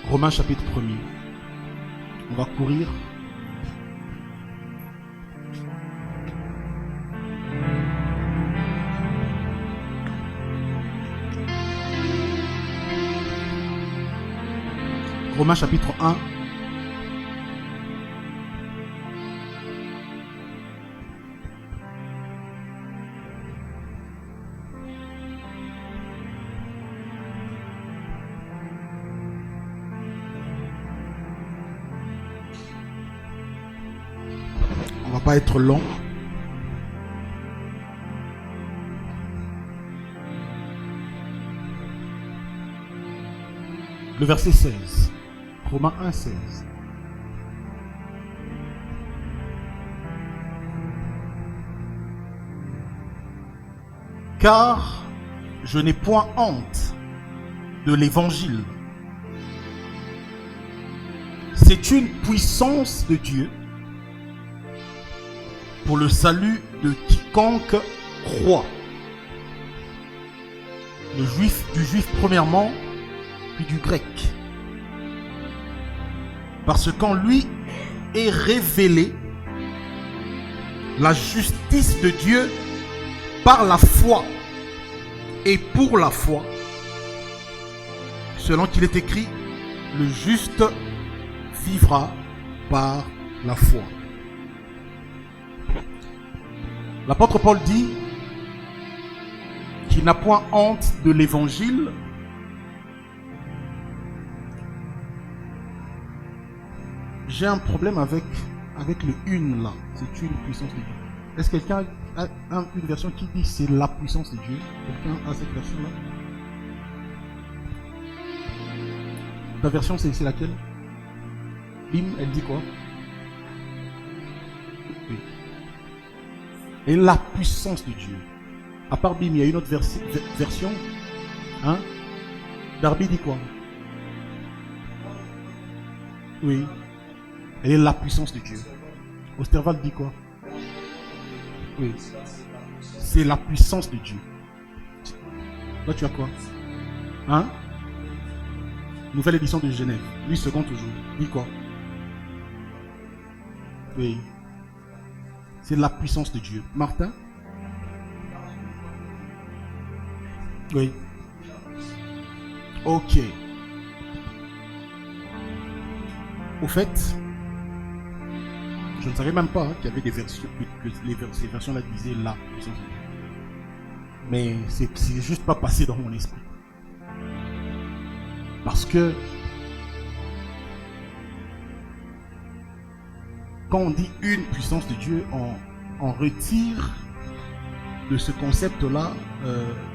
Romains chapitre 1er. On va courir. Romains chapitre 1. On va pas être long. Le verset 16. Romains 1, 16. Car je n'ai point honte de l'évangile. C'est une puissance de Dieu pour le salut de quiconque croit. Du juif premièrement, puis du grec. Parce qu'en lui est révélée la justice de Dieu par la foi et pour la foi, selon qu'il est écrit, le juste vivra par la foi. L'apôtre Paul dit qu'il n'a point honte de l'évangile. J'ai un problème avec le une là. C'est une puissance de Dieu. Est-ce que quelqu'un a une version qui dit c'est la puissance de Dieu? Quelqu'un a cette version là? Ta version c'est laquelle? Bim, elle dit quoi? Oui. Et la puissance de Dieu. À part Bim, il y a une autre version. Hein? Darby dit quoi? Oui. Elle est la puissance de Dieu. Osterwald dit quoi? Oui. C'est la puissance de Dieu. Toi, tu as quoi? Hein? Nouvelle édition de Genève. 8 secondes toujours. Dit quoi? Oui. C'est la puissance de Dieu. Martin? Oui. Ok. Au fait, je ne savais même pas qu'il y avait des versions, que ces versions-là disaient la puissance de Dieu. Mais c'est juste pas passé dans mon esprit. Parce que quand on dit une puissance de Dieu, on retire de ce concept-là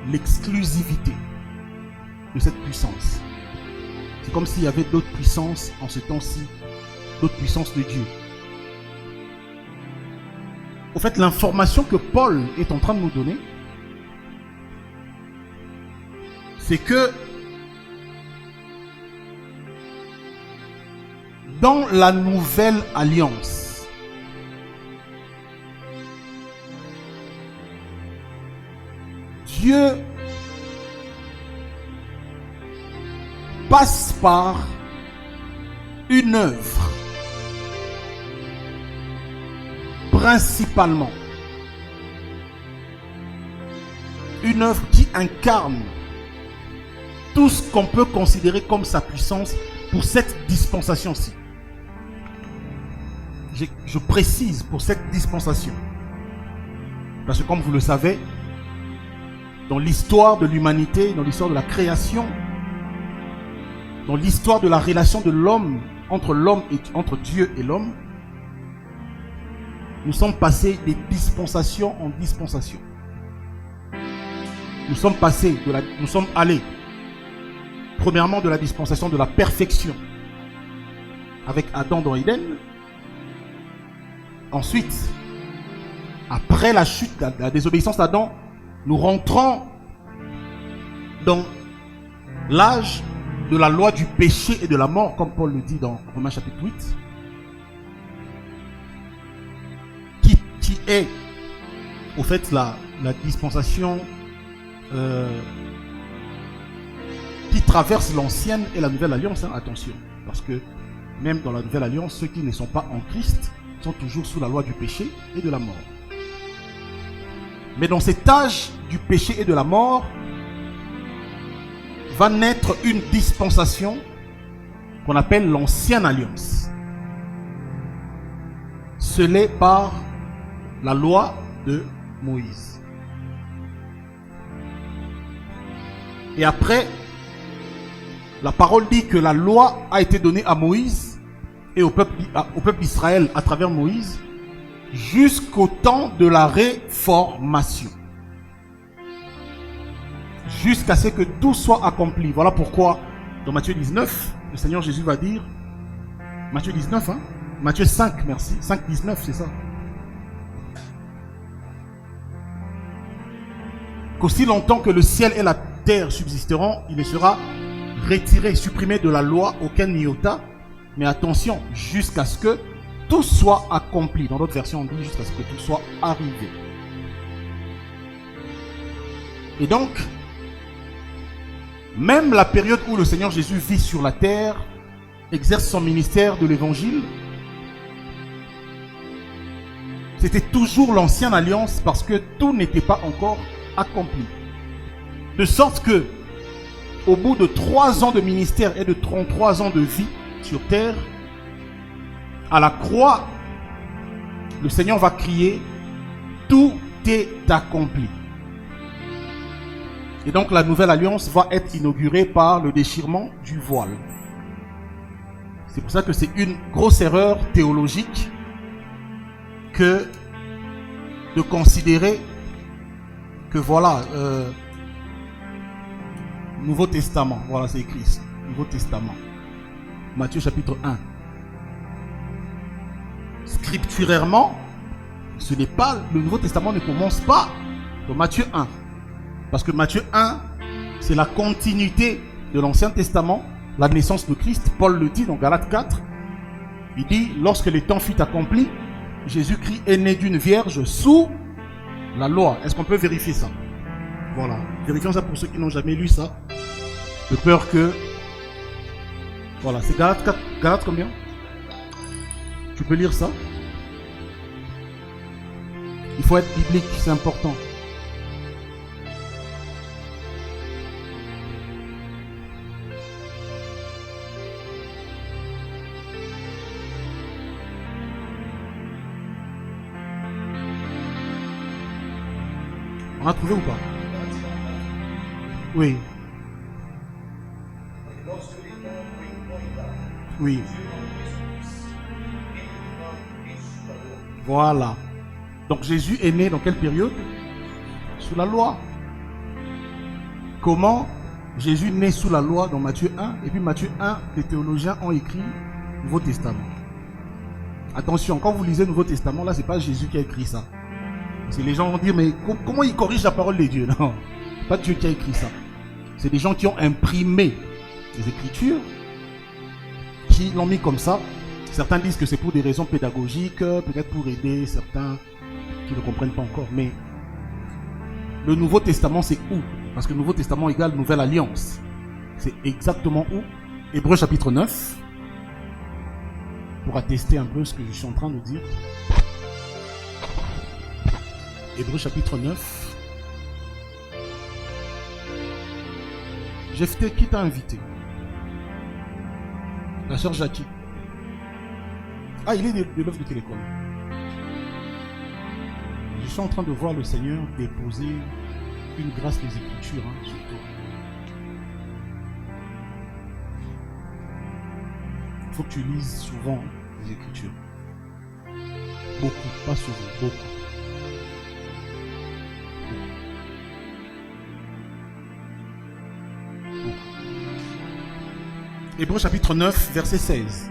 l'exclusivité de cette puissance. C'est comme s'il y avait d'autres puissances en ce temps-ci, d'autres puissances de Dieu. Au fait, l'information que Paul est en train de nous donner, c'est que dans la nouvelle alliance, Dieu passe par une œuvre, principalement une œuvre qui incarne tout ce qu'on peut considérer comme sa puissance pour cette dispensation-ci. Je précise pour cette dispensation, parce que comme vous le savez, dans l'histoire de l'humanité, dans l'histoire de la création, dans l'histoire de la relation de l'homme, entre Dieu et l'homme, nous sommes passés des dispensations en dispensation. Nous sommes allés, premièrement, de la dispensation de la perfection, avec Adam dans Éden. Ensuite, après la chute, la désobéissance d'Adam, nous rentrons dans l'âge de la loi du péché et de la mort, comme Paul le dit dans Romains chapitre 8, qui est au fait la dispensation qui traverse l'ancienne et la nouvelle alliance, hein, attention, parce que même dans la nouvelle alliance, ceux qui ne sont pas en Christ sont toujours sous la loi du péché et de la mort. Mais dans cet âge du péché et de la mort, va naître une dispensation qu'on appelle l'ancienne alliance. Scellée par la loi de Moïse. Et après, la parole dit que la loi a été donnée à Moïse et au peuple d'Israël à travers Moïse jusqu'au temps de la réformation. Jusqu'à ce que tout soit accompli. Voilà pourquoi dans Matthieu 19, le Seigneur Jésus va dire, Matthieu 19, hein? Matthieu 5, merci, 5, 19, c'est ça. Qu'aussi longtemps que le ciel et la terre subsisteront, il ne sera retiré, supprimé de la loi aucun iota. Mais attention, jusqu'à ce que tout soit accompli. Dans d'autres versions, on dit jusqu'à ce que tout soit arrivé. Et donc, même la période où le Seigneur Jésus vit sur la terre, exerce son ministère de l'évangile, c'était toujours l'ancienne alliance parce que tout n'était pas encore accompli. De sorte que, au bout de 3 ans de ministère et de 33 ans de vie sur terre, à la croix, le Seigneur va crier « Tout est accompli ». Et donc la nouvelle alliance va être inaugurée par le déchirement du voile. C'est pour ça que c'est une grosse erreur théologique que de considérer que voilà, Nouveau Testament, voilà c'est écrit ici, Nouveau Testament, Matthieu chapitre 1. Scripturairement, ce n'est pas, le Nouveau Testament ne commence pas dans Matthieu 1. Parce que Matthieu 1, c'est la continuité de l'Ancien Testament, la naissance de Christ. Paul le dit dans Galates 4. Il dit, lorsque le temps fut accompli, Jésus-Christ est né d'une vierge sous la loi. Est-ce qu'on peut vérifier ça? Voilà. Vérifions ça pour ceux qui n'ont jamais lu ça. De peur que... Voilà, c'est Galates 4. Galates combien? Tu peux lire ça? Il faut être biblique, c'est important. On a trouvé ou pas? Oui. Oui. Voilà. Donc Jésus est né dans quelle période? Sous la loi. Comment Jésus naît sous la loi dans Matthieu 1? Et puis Matthieu 1, les théologiens ont écrit Nouveau Testament. Attention, quand vous lisez Nouveau Testament, là, c'est pas Jésus qui a écrit ça. C'est les gens vont dire, mais comment il corrige la parole de Dieu? Non, c'est pas Dieu qui a écrit ça. C'est des gens qui ont imprimé les Écritures, qui l'ont mis comme ça. Certains disent que c'est pour des raisons pédagogiques, peut-être pour aider certains qui ne comprennent pas encore. Mais le Nouveau Testament, c'est où? Parce que le Nouveau Testament égale Nouvelle Alliance. C'est exactement où? Hébreux chapitre 9. Pour attester un peu ce que je suis en train de dire. Hébreux chapitre 9. Jephthé, qui t'a invité? La sœur Jackie. Ah, il est de l'œuvre de Télécom. Je suis en train de voir le Seigneur déposer une grâce des Écritures sur toi. Il faut que tu lises souvent les Écritures. Beaucoup, pas souvent, beaucoup. Hébreux chapitre 9, verset 16.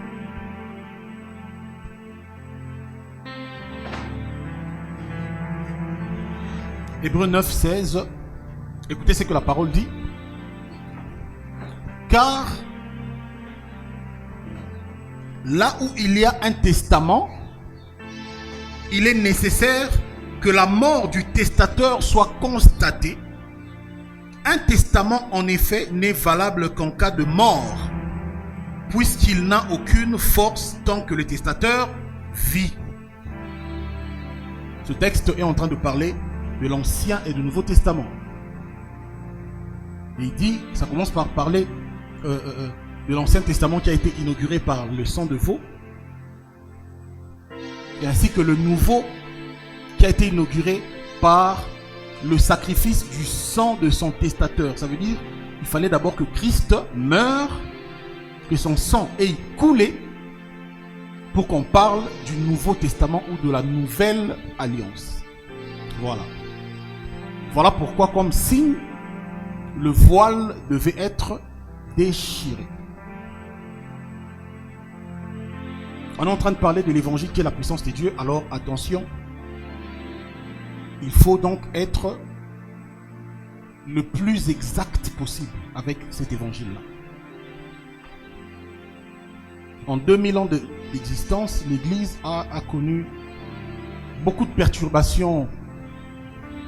Hébreux 9, 16. Écoutez ce que la parole dit. Car là où il y a un testament, il est nécessaire que la mort du testateur soit constatée Un testament, en effet, n'est valable qu'en cas de mort, puisqu'il n'a aucune force tant que le testateur vit. Ce texte est en train de parler de l'Ancien et du Nouveau Testament. Et il dit, ça commence par parler de l'Ancien Testament qui a été inauguré par le sang de veau, et ainsi que le Nouveau qui a été inauguré par le sacrifice du sang de son testateur. Ça veut dire qu'il fallait d'abord que Christ meure, que son sang ait coulé, pour qu'on parle du Nouveau Testament ou de la Nouvelle Alliance. Voilà. Voilà pourquoi, comme signe, le voile devait être déchiré. On est en train de parler de l'évangile qui est la puissance de Dieu. Alors attention, il faut donc être le plus exact possible avec cet évangile-là. En 2000 ans d'existence, l'Église a connu beaucoup de perturbations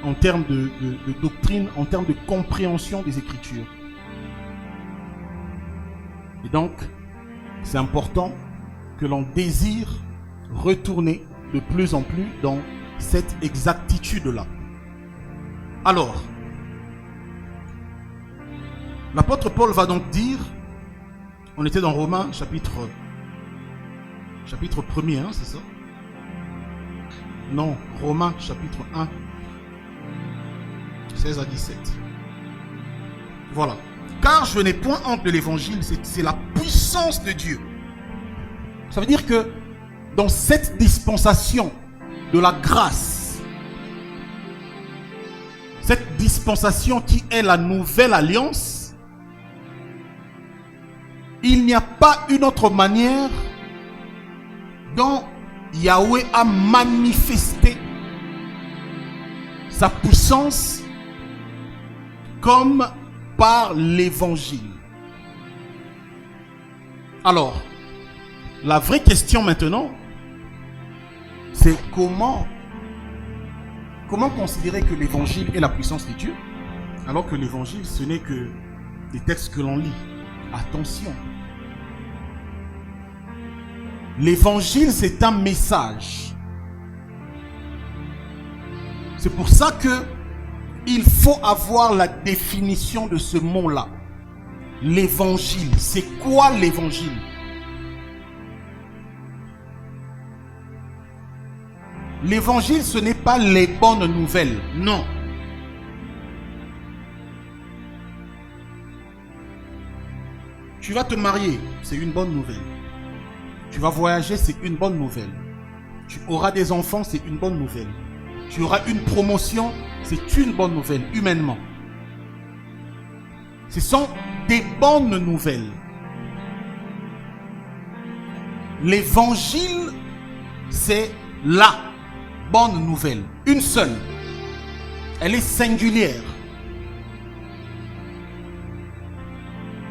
en termes de doctrine, en termes de compréhension des Écritures. Et donc, c'est important que l'on désire retourner de plus en plus dans cette exactitude-là. Alors, l'apôtre Paul va donc dire, on était dans Romains chapitre 1er, hein, c'est ça? Non, Romains chapitre 1, 16 à 17. Voilà. Car je n'ai point honte de l'évangile, c'est la puissance de Dieu. Ça veut dire que dans cette dispensation de la grâce, cette dispensation qui est la nouvelle alliance, il n'y a pas une autre manière dont Yahweh a manifesté sa puissance comme par l'évangile. Alors, la vraie question maintenant, c'est comment considérer que l'évangile est la puissance de Dieu, alors que l'évangile, ce n'est que des textes que l'on lit. Attention. L'évangile, c'est un message. C'est pour ça que il faut avoir la définition de ce mot-là. L'évangile. C'est quoi l'évangile? L'évangile, ce n'est pas les bonnes nouvelles. Non. Tu vas te marier, c'est une bonne nouvelle. Tu vas voyager, c'est une bonne nouvelle. Tu auras des enfants, c'est une bonne nouvelle. Tu auras une promotion, c'est une bonne nouvelle, humainement. Ce sont des bonnes nouvelles. L'évangile, c'est la bonne nouvelle. Une seule. Elle est singulière.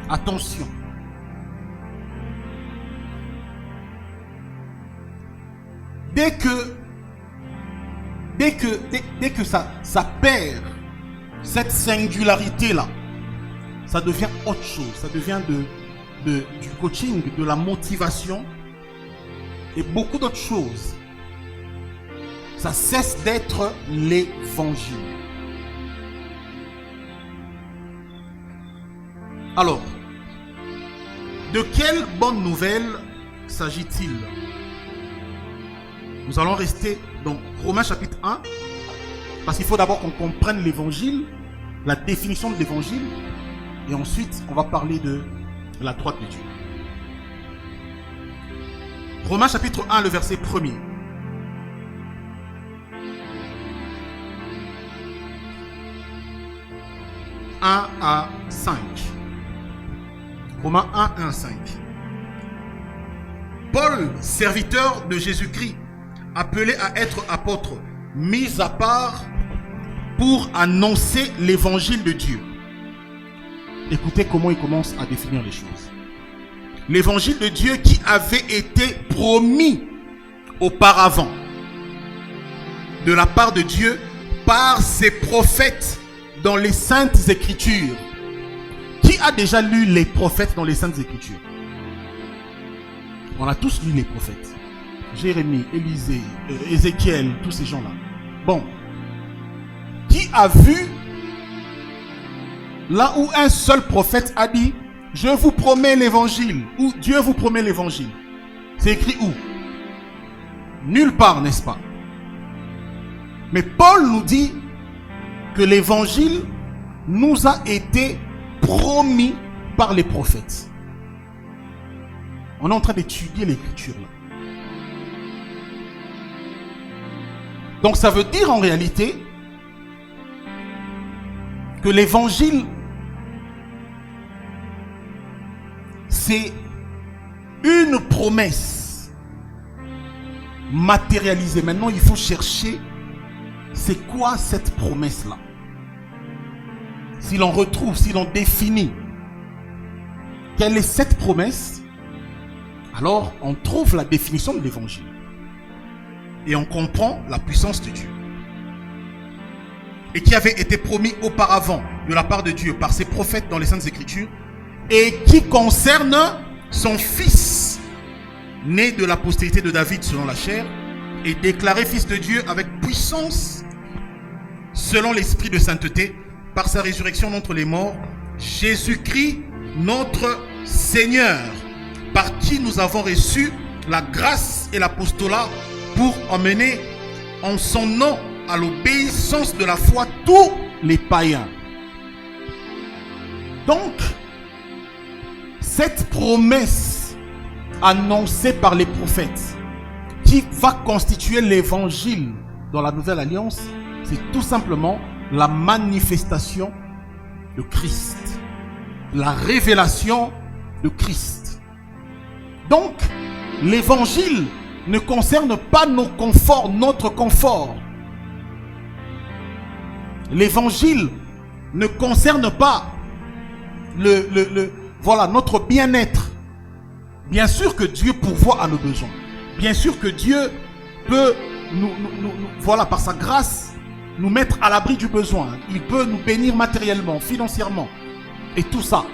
Attention. Dès que ça perd cette singularité-là, ça devient autre chose. Ça devient du coaching, de la motivation et beaucoup d'autres choses. Ça cesse d'être l'évangile. Alors, de quelle bonne nouvelle s'agit-il? Nous allons rester dans Romains chapitre 1, parce qu'il faut d'abord qu'on comprenne l'évangile, la définition de l'évangile, et ensuite on va parler de la droite de Dieu. Romains chapitre 1, le verset 1er. « 1 à 5. Romains 1, 1 à 5. Paul, serviteur de Jésus-Christ, appelé à être apôtre, mis à part pour annoncer l'évangile de Dieu. » Écoutez comment il commence à définir les choses. L'évangile de Dieu qui avait été promis auparavant de la part de Dieu par ses prophètes dans les Saintes Écritures. Qui a déjà lu les prophètes dans les Saintes Écritures? On a tous lu les prophètes. Jérémie, Élisée, Ézéchiel, tous ces gens-là. Bon. Qui a vu là où un seul prophète a dit « Je vous promets l'évangile » ou « Dieu vous promet l'évangile ». C'est écrit où? Nulle part, n'est-ce pas? Mais Paul nous dit que l'évangile nous a été promis par les prophètes. On est en train d'étudier l'écriture là. Donc ça veut dire en réalité que l'évangile, c'est une promesse matérialisée. Maintenant, il faut chercher c'est quoi cette promesse-là. Si l'on retrouve, si l'on définit quelle est cette promesse, alors on trouve la définition de l'évangile. Et on comprend la puissance de Dieu. Et qui avait été promis auparavant de la part de Dieu par ses prophètes dans les Saintes Écritures, et qui concerne son fils, né de la postérité de David selon la chair, et déclaré fils de Dieu avec puissance, selon l'esprit de sainteté, par sa résurrection d'entre les morts, Jésus-Christ, notre Seigneur, par qui nous avons reçu la grâce et l'apostolat pour emmener en son nom à l'obéissance de la foi tous les païens. Donc, cette promesse annoncée par les prophètes, qui va constituer l'évangile dans la nouvelle alliance, c'est tout simplement la manifestation de Christ, la révélation de Christ. Donc, l'évangile ne concerne pas nos conforts, notre confort. L'évangile ne concerne pas voilà, notre bien-être. Bien sûr que Dieu pourvoit à nos besoins. Bien sûr que Dieu peut voilà, par sa grâce, nous mettre à l'abri du besoin. Il peut nous bénir matériellement, financièrement. Et tout ça.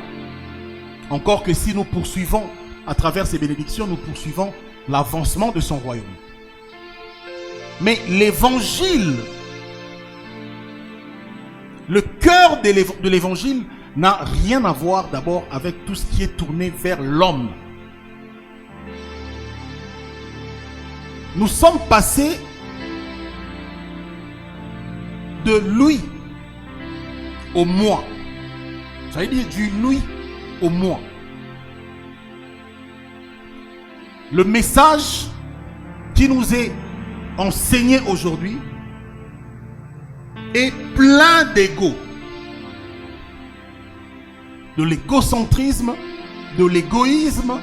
Encore que si nous poursuivons, à travers ces bénédictions, nous poursuivons l'avancement de son royaume. Mais l'évangile, le cœur de l'évangile n'a rien à voir d'abord avec tout ce qui est tourné vers l'homme. Nous sommes passés de lui au moi. Ça veut dire du lui au moi. Le message qui nous est enseigné aujourd'hui est plein d'ego. De l'égocentrisme, de l'égoïsme.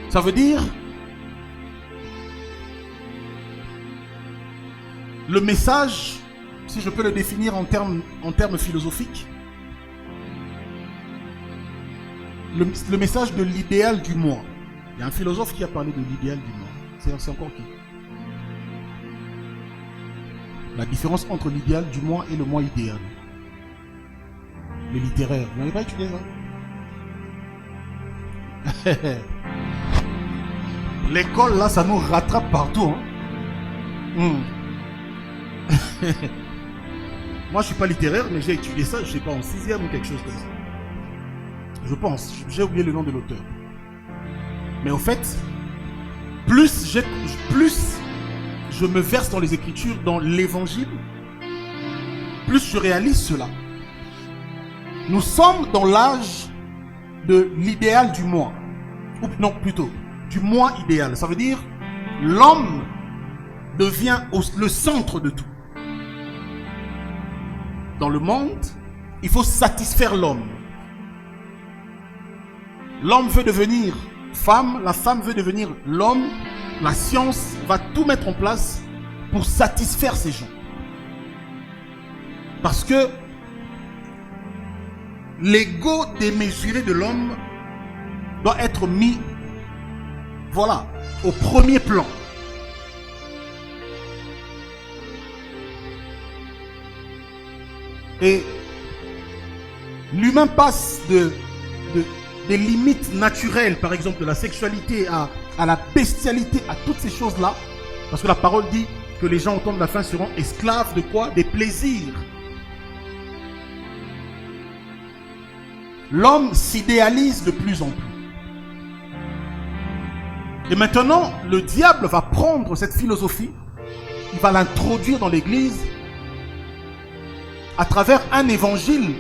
Ça veut dire le message, si je peux le définir en termes philosophiques, le message de l'idéal du moi. Il y a un philosophe qui a parlé de l'idéal du moi. C'est encore qui? La différence entre l'idéal du moi et le moi idéal. Les littéraires. Vous n'avez pas étudié ça? L'école, là, ça nous rattrape partout. Hein? Moi, je suis pas littéraire, mais j'ai étudié ça, je sais pas, en 6e ou quelque chose comme ça. Je pense, j'ai oublié le nom de l'auteur. Mais au fait, plus je me verse dans les Écritures, dans l'Évangile, plus je réalise cela. Nous sommes dans l'âge de l'idéal du moi. Ou non, plutôt, du moi idéal. Ça veut dire, l'homme devient le centre de tout. Dans le monde, il faut satisfaire l'homme. L'homme veut devenir femme, la femme veut devenir l'homme. La science va tout mettre en place pour satisfaire ces gens. Parce que l'ego démesuré de l'homme doit être mis, voilà, au premier plan. Et l'humain passe des limites naturelles, par exemple de la sexualité à la bestialité, à toutes ces choses-là. Parce que la parole dit que les gens au temps de la fin seront esclaves de quoi? Des plaisirs. L'homme s'idéalise de plus en plus. Et maintenant, le diable va prendre cette philosophie, il va l'introduire dans l'église à travers un évangile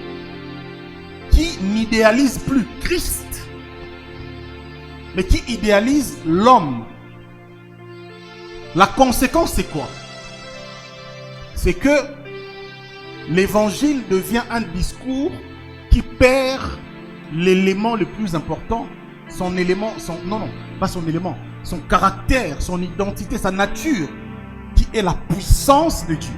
qui n'idéalise plus Christ, mais qui idéalise l'homme. La conséquence, c'est quoi? C'est que l'évangile devient un discours qui perd l'élément le plus important, son caractère, son identité, sa nature, qui est la puissance de Dieu.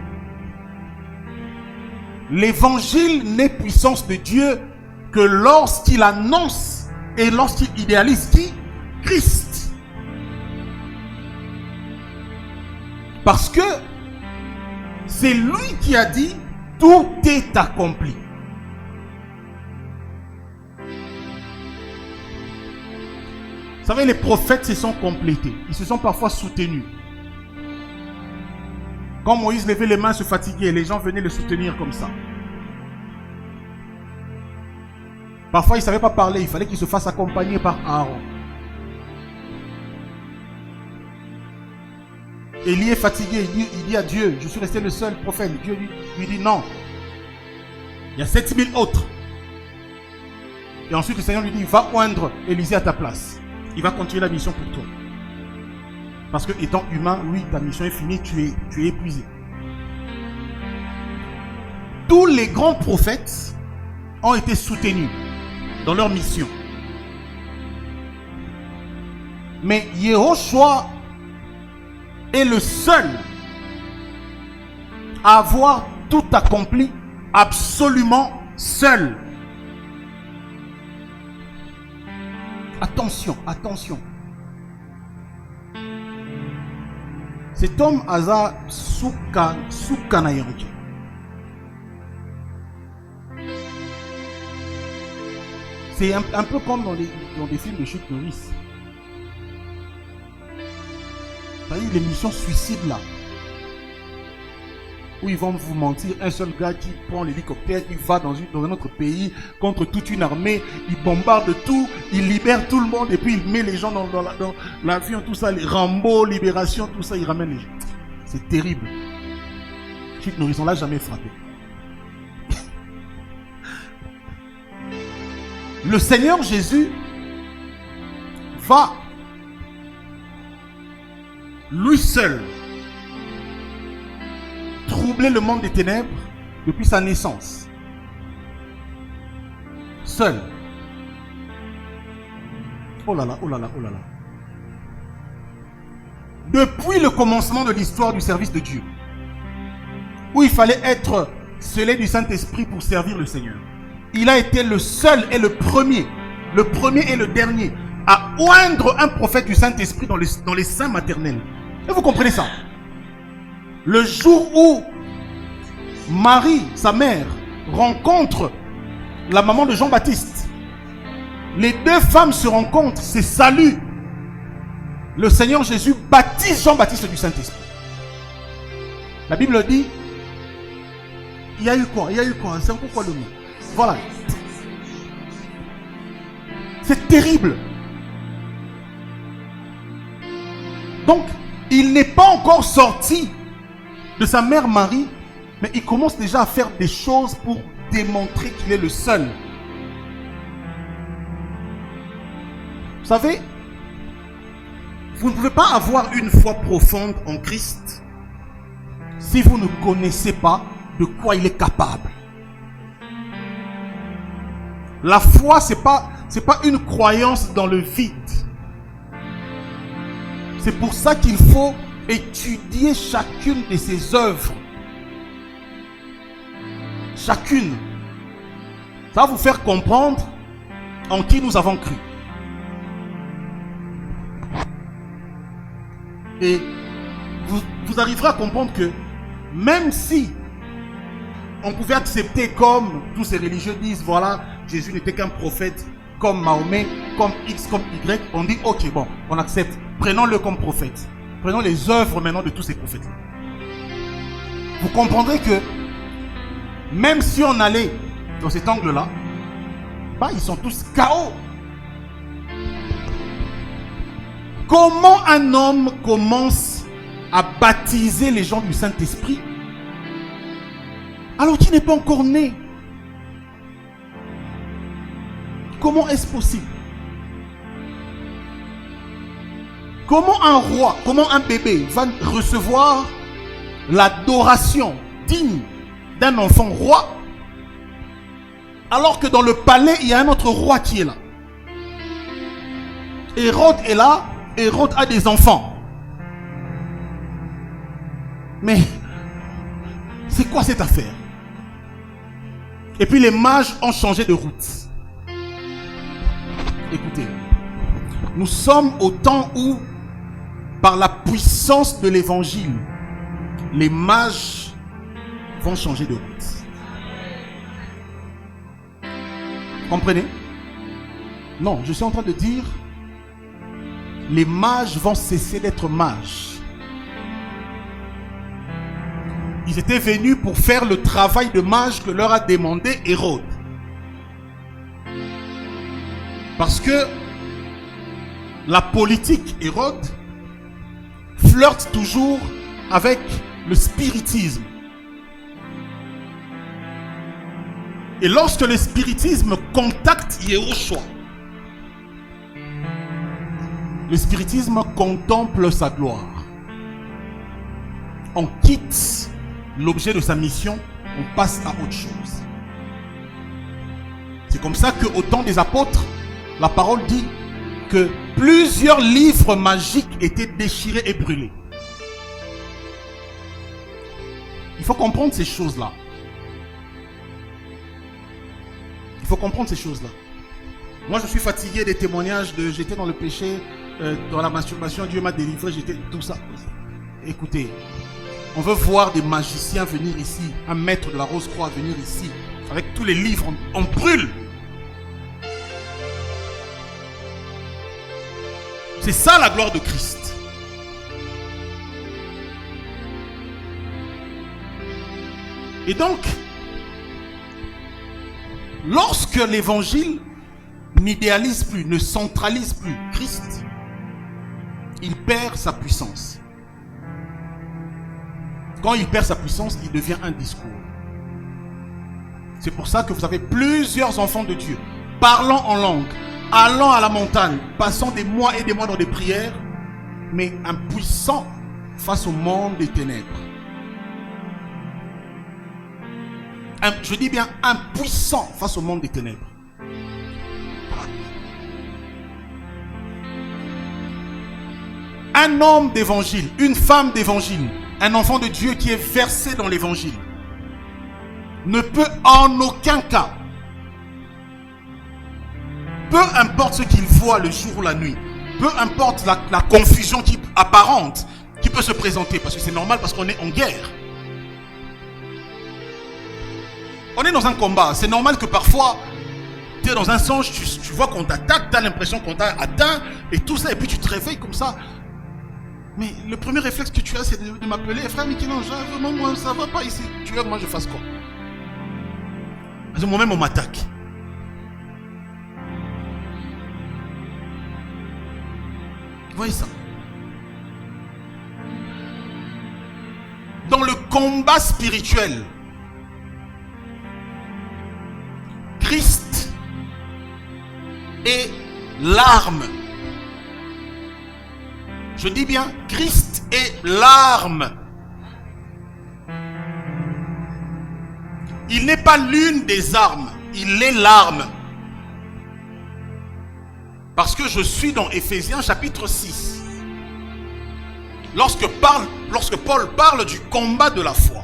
L'évangile n'est puissance de Dieu que lorsqu'il annonce et lorsqu'il idéalise qui? Christ. Parce que c'est lui qui a dit tout est accompli. Vous savez, les prophètes se sont complétés. Ils se sont parfois soutenus. Quand Moïse levait les mains, se fatiguait, les gens venaient le soutenir comme ça. Parfois, il ne savait pas parler, il fallait qu'il se fasse accompagner par Aaron. Élie est fatigué, il dit à Dieu, je suis resté le seul prophète. Dieu lui dit non. Il y a 7000 autres. Et ensuite, le Seigneur lui dit, va oindre Élisée à ta place. Il va continuer la mission pour toi. Parce que étant humain, oui, ta mission est finie, tu es épuisé. Tous les grands prophètes ont été soutenus dans leur mission. Mais Yehoshua est le seul à avoir tout accompli absolument seul. Attention, attention. Cet homme Aza Soukanayanki. C'est un peu comme dans des films de Chuck Norris. C'est-à-dire l'émission Suicide là. Où ils vont vous mentir, un seul gars qui prend l'hélicoptère, il va dans un autre pays contre toute une armée, il bombarde tout, il libère tout le monde et puis il met les gens dans l'avion, tout ça, les Rambo, Libération, tout ça, il ramène les gens. C'est terrible. Chuck Norris, on l'a jamais frappé. Le Seigneur Jésus va, lui seul, troubler le monde des ténèbres depuis sa naissance. Seul. Oh là là, oh là là, oh là là. Depuis le commencement de l'histoire du service de Dieu, où il fallait être scellé du Saint-Esprit pour servir le Seigneur, il a été le seul et le premier et le dernier à oindre un prophète du Saint-Esprit dans les seins maternels. Et vous comprenez ça? Le jour où Marie, sa mère, rencontre la maman de Jean-Baptiste, les deux femmes se rencontrent, c'est salut. Le Seigneur Jésus baptise Jean-Baptiste du Saint-Esprit. La Bible dit, il y a eu quoi? C'est encore quoi le mot? Voilà. C'est terrible. Donc, il n'est pas encore sorti de sa mère Marie, mais il commence déjà à faire des choses pour démontrer qu'il est le seul. Vous savez, vous ne pouvez pas avoir une foi profonde en Christ si vous ne connaissez pas de quoi il est capable. La foi, c'est pas une croyance dans le vide. C'est pour ça qu'il faut étudier chacune de ses œuvres. Chacune. Ça va vous faire comprendre en qui nous avons cru. Et vous arriverez à comprendre que même si on pouvait accepter, comme tous ces religieux disent, voilà, Jésus n'était qu'un prophète, comme Mahomet, comme X, comme Y. On dit, ok, bon, on accepte. Prenons-le comme prophète. Prenons les œuvres maintenant de tous ces prophètes. Vous comprendrez que, même si on allait dans cet angle-là, bah, ils sont tous KO. Comment un homme commence à baptiser les gens du Saint-Esprit alors qu'il n'est pas encore né? Comment est-ce possible? Comment un roi, comment un bébé va recevoir l'adoration digne d'un enfant roi alors que dans le palais il y a un autre roi qui est là? Hérode est là, Hérode a des enfants. Mais c'est quoi cette affaire? Et puis les mages ont changé de route. Écoutez, nous sommes au temps où, par la puissance de l'évangile, les mages vont changer de route. Comprenez? Non, je suis en train de dire, les mages vont cesser d'être mages. Ils étaient venus pour faire le travail de mage que leur a demandé Hérode. Parce que la politique Hérode flirte toujours avec le spiritisme. Et lorsque le spiritisme contacte Yehoshua, le spiritisme contemple sa gloire. On quitte l'objet de sa mission, on passe à autre chose. C'est comme ça qu'au temps des apôtres, la parole dit que plusieurs livres magiques étaient déchirés et brûlés. Il faut comprendre ces choses-là. Il faut comprendre ces choses-là. Moi, je suis fatigué des témoignages de j'étais dans le péché, dans la masturbation, Dieu m'a délivré, j'étais tout ça. Écoutez, on veut voir des magiciens venir ici, un maître de la Rose-Croix venir ici, avec tous les livres, on brûle. C'est ça la gloire de Christ. Et donc, lorsque l'évangile n'idéalise plus, ne centralise plus Christ, il perd sa puissance. Quand il perd sa puissance, il devient un discours. C'est pour ça que vous avez plusieurs enfants de Dieu parlant en langue, allant à la montagne, passant des mois et des mois dans des prières, mais impuissants face au monde des ténèbres. Je dis bien impuissants face au monde des ténèbres. Un homme d'évangile, une femme d'évangile, un enfant de Dieu qui est versé dans l'évangile ne peut en aucun cas, peu importe ce qu'il voit le jour ou la nuit, peu importe la confusion qui apparente qui peut se présenter, parce que c'est normal, parce qu'on est en guerre. On est dans un combat, c'est normal que parfois tu es dans un songe, tu vois qu'on t'attaque, tu as l'impression qu'on t'a atteint et tout ça, et puis tu te réveilles comme ça. Mais le premier réflexe que tu as, c'est de m'appeler, frère Michel-Ange, moi ça va pas ici. Tu veux que moi je fasse quoi? Parce que moi-même on m'attaque. Vous voyez ça? Dans le combat spirituel, Christ est l'arme. Je dis bien, Christ est l'arme. Il n'est pas l'une des armes, il est l'arme. Parce que je suis dans Éphésiens chapitre 6. Lorsque Paul parle du combat de la foi,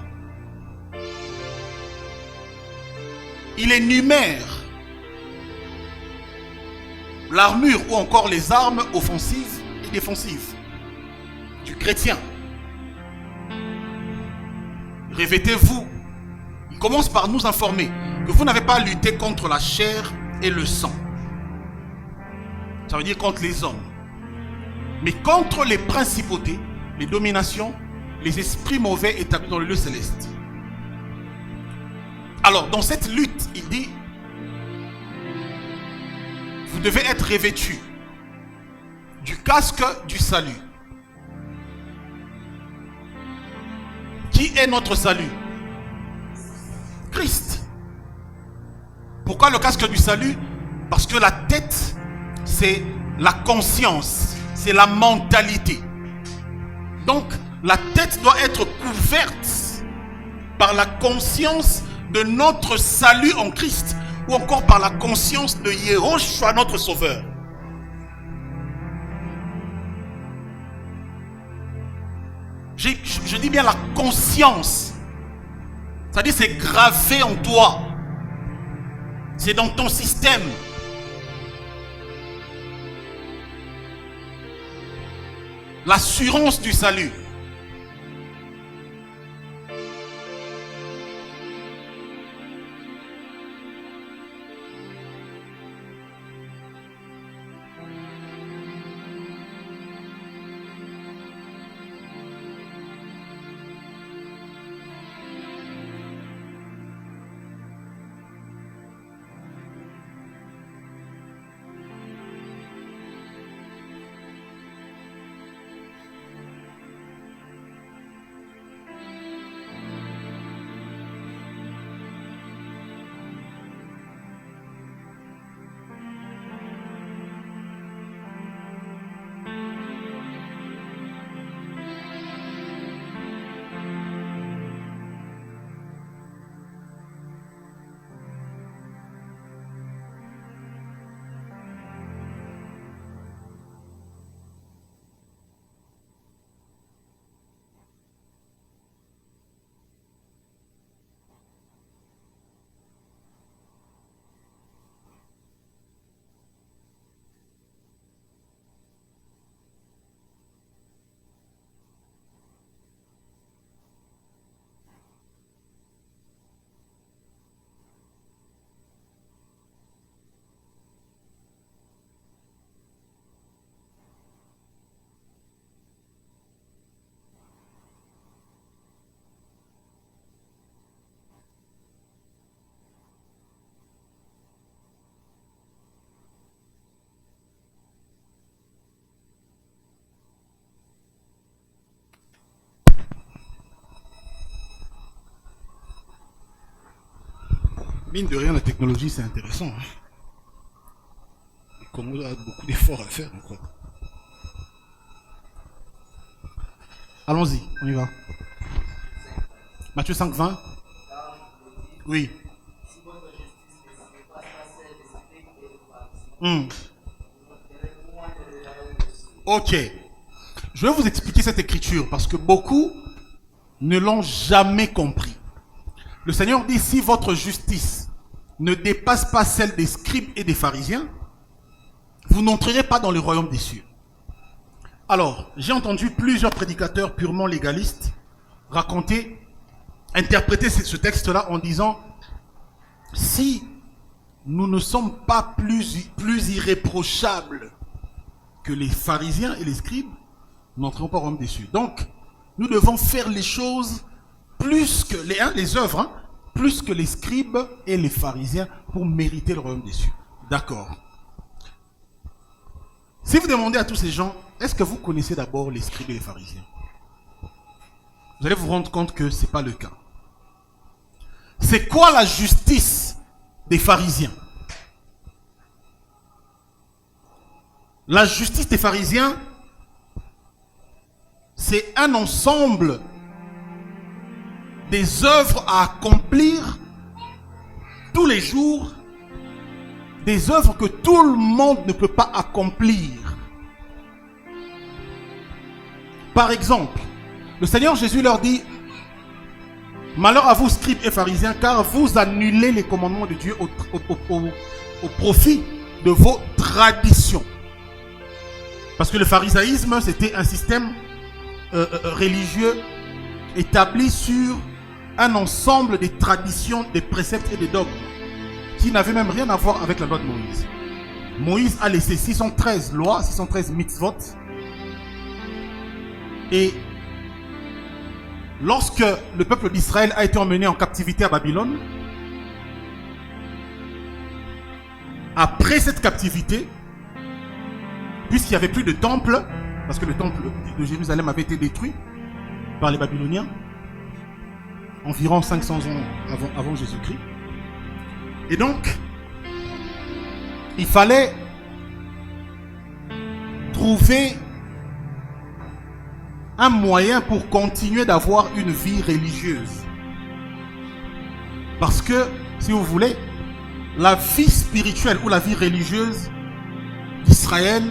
il énumère l'armure ou encore les armes offensives et défensives du chrétien. Revêtez-vous, commence par nous informer que vous n'avez pas à lutter contre la chair et le sang. Ça veut dire contre les hommes. Mais contre les principautés, les dominations, les esprits mauvais établis dans le lieu céleste. Alors, dans cette lutte, il dit, vous devez être revêtus du casque du salut. Qui est notre salut? Christ. Pourquoi le casque du salut? Parce que la tête, c'est la conscience, c'est la mentalité. Donc, la tête doit être couverte par la conscience de notre salut en Christ, ou encore par la conscience de Yehoshua, notre sauveur. Je dis bien la conscience. C'est-à-dire c'est gravé en toi. C'est dans ton système. L'assurance du salut. Mine de rien, la technologie, c'est intéressant. Hein. Comme on a beaucoup d'efforts à faire. Quoi. Allons-y, on y va. Matthieu 5, 20. Oui. Ok. Je vais vous expliquer cette écriture parce que beaucoup ne l'ont jamais compris. Le Seigneur dit, si votre justice ne dépasse pas celle des scribes et des pharisiens, vous n'entrerez pas dans le royaume des cieux. Alors, j'ai entendu plusieurs prédicateurs purement légalistes interpréter ce texte-là en disant, si nous ne sommes pas plus irréprochables que les pharisiens et les scribes, nous n'entrerons pas au royaume des cieux. Donc, nous devons faire les choses plus que les œuvres, hein, plus que les scribes et les pharisiens pour mériter le royaume des cieux. D'accord. Si vous demandez à tous ces gens, est-ce que vous connaissez d'abord les scribes et les pharisiens? Vous allez vous rendre compte que ce n'est pas le cas. C'est quoi la justice des pharisiens? La justice des pharisiens, c'est un ensemble des œuvres à accomplir tous les jours, des œuvres que tout le monde ne peut pas accomplir. Par exemple, le Seigneur Jésus leur dit, malheur à vous, scribes et pharisiens, car vous annulez les commandements de Dieu au profit de vos traditions. Parce que le pharisaïsme, c'était un système religieux établi sur un ensemble des traditions, des préceptes et des dogmes qui n'avaient même rien à voir avec la loi de Moïse. Moïse a laissé 613 lois, 613 mitzvot. Et lorsque le peuple d'Israël a été emmené en captivité à Babylone, après cette captivité, puisqu'il n'y avait plus de temple, parce que le temple de Jérusalem avait été détruit par les Babyloniens, environ 500 ans avant Jésus-Christ. Et donc, il fallait trouver un moyen pour continuer d'avoir une vie religieuse. Parce que, si vous voulez, la vie spirituelle ou la vie religieuse d'Israël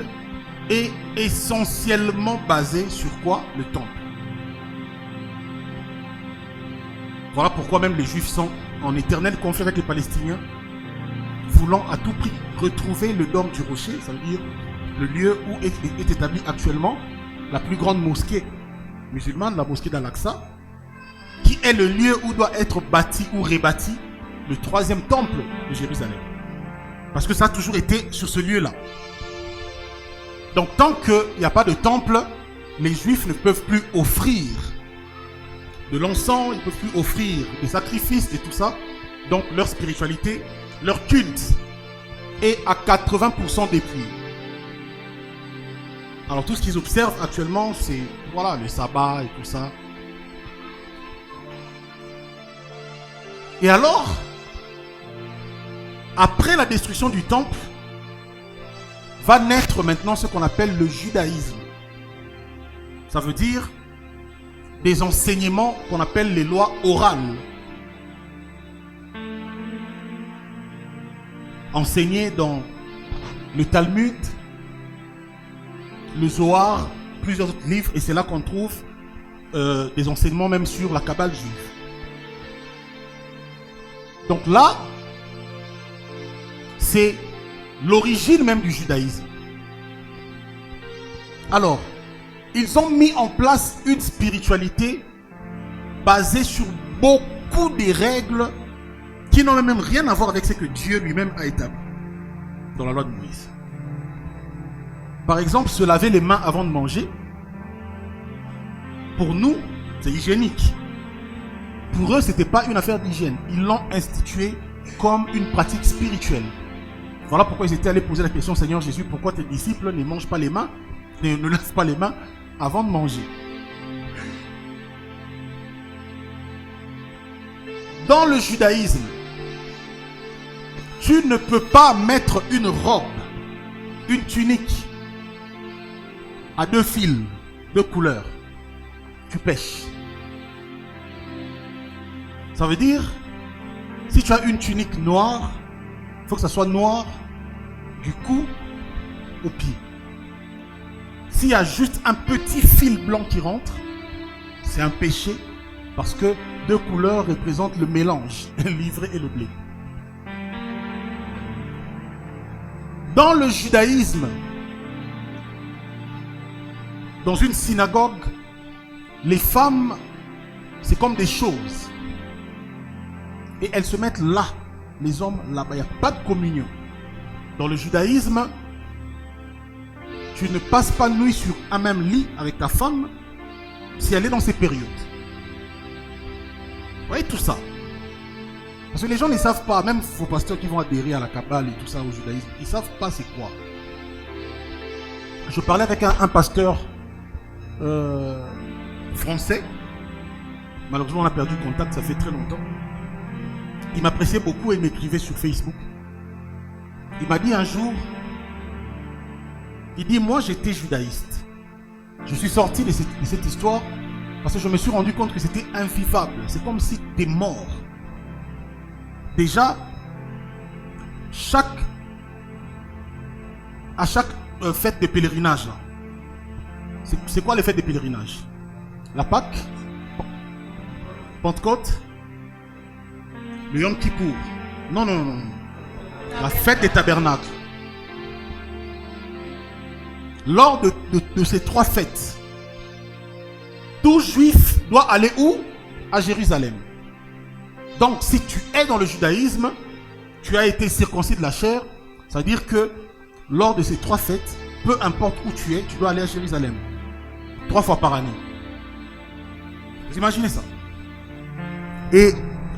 est essentiellement basée sur quoi? Le temple. Voilà pourquoi même les Juifs sont en éternel conflit avec les Palestiniens, voulant à tout prix retrouver le dôme du rocher, ça veut dire le lieu où est établie actuellement la plus grande mosquée musulmane, la mosquée d'Al-Aqsa, qui est le lieu où doit être bâti ou rebâti le troisième temple de Jérusalem. Parce que ça a toujours été sur ce lieu-là. Donc tant qu'il n'y a pas de temple, les Juifs ne peuvent plus offrir de l'encens, ils ne peuvent plus offrir des sacrifices et tout ça. Donc leur spiritualité, leur culte est à 80% détruit. Alors tout ce qu'ils observent actuellement, c'est voilà, le sabbat et tout ça. Et alors, après la destruction du temple, va naître maintenant ce qu'on appelle le judaïsme. Ça veut dire des enseignements qu'on appelle les lois orales. Enseignées dans le Talmud, le Zohar, plusieurs autres livres, et c'est là qu'on trouve des enseignements même sur la Kabbale juive. Donc là, c'est l'origine même du judaïsme. Alors, ils ont mis en place une spiritualité basée sur beaucoup de règles qui n'ont même rien à voir avec ce que Dieu lui-même a établi dans la loi de Moïse. Par exemple, se laver les mains avant de manger, pour nous, c'est hygiénique. Pour eux, ce n'était pas une affaire d'hygiène. Ils l'ont institué comme une pratique spirituelle. Voilà pourquoi ils étaient allés poser la question: Seigneur Jésus, pourquoi tes disciples ne mangent pas les mains, ne lavent pas les mains avant de manger? Dans le judaïsme, tu ne peux pas mettre une robe, une tunique à 2 fils, 2 couleurs. Tu pèches. Ça veut dire, si tu as une tunique noire, il faut que ça soit noir du cou au pied. S'il y a juste un petit fil blanc qui rentre, c'est un péché, parce que 2 couleurs représentent le mélange, l'ivraie et le blé. Dans le judaïsme, dans une synagogue, les femmes, c'est comme des choses. Et elles se mettent là, les hommes là-bas. Il n'y a pas de communion. Dans le judaïsme, tu ne passes pas nuit sur un même lit avec ta femme si elle est dans ces périodes. Vous voyez tout ça? Parce que les gens ne savent pas, même vos pasteurs qui vont adhérer à la Kabbale et tout ça au judaïsme, ils ne savent pas c'est quoi. Je parlais avec un pasteur français. Malheureusement, on a perdu contact, ça fait très longtemps. Il m'appréciait beaucoup et il m'écrivait sur Facebook. Il m'a dit un jour, il dit: moi j'étais judaïste. Je suis sorti de cette histoire parce que je me suis rendu compte que c'était invivable. C'est comme si tu es mort. Déjà, à chaque fête de pèlerinage, là, c'est quoi les fêtes de pèlerinage? La Pâque, Pentecôte, le Yom Kippour. Non. La fête des tabernacles. Lors de ces 3 fêtes, tout juif doit aller où? À Jérusalem. Donc, si tu es dans le judaïsme, tu as été circoncis de la chair, ça veut dire que lors de ces 3 fêtes, peu importe où tu es, tu dois aller à Jérusalem. 3 fois par année. Vous imaginez ça? Et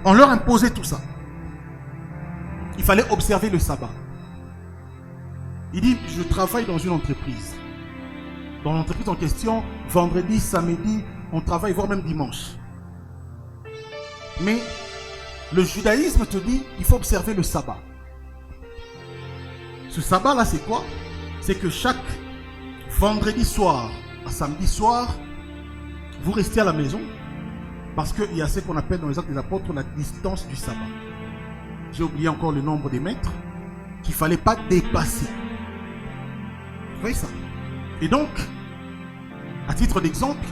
on leur imposait tout ça. Il fallait observer le sabbat. Il dit, je travaille dans une entreprise. Dans l'entreprise en question, vendredi, samedi, on travaille, voire même dimanche. Mais le judaïsme te dit, il faut observer le sabbat. Ce sabbat-là, c'est quoi? C'est que chaque vendredi soir à samedi soir, vous restez à la maison parce qu'il y a ce qu'on appelle dans les Actes des Apôtres la distance du sabbat. J'ai oublié encore le nombre des mètres qu'il ne fallait pas dépasser. Vous voyez ça? Et donc, à titre d'exemple,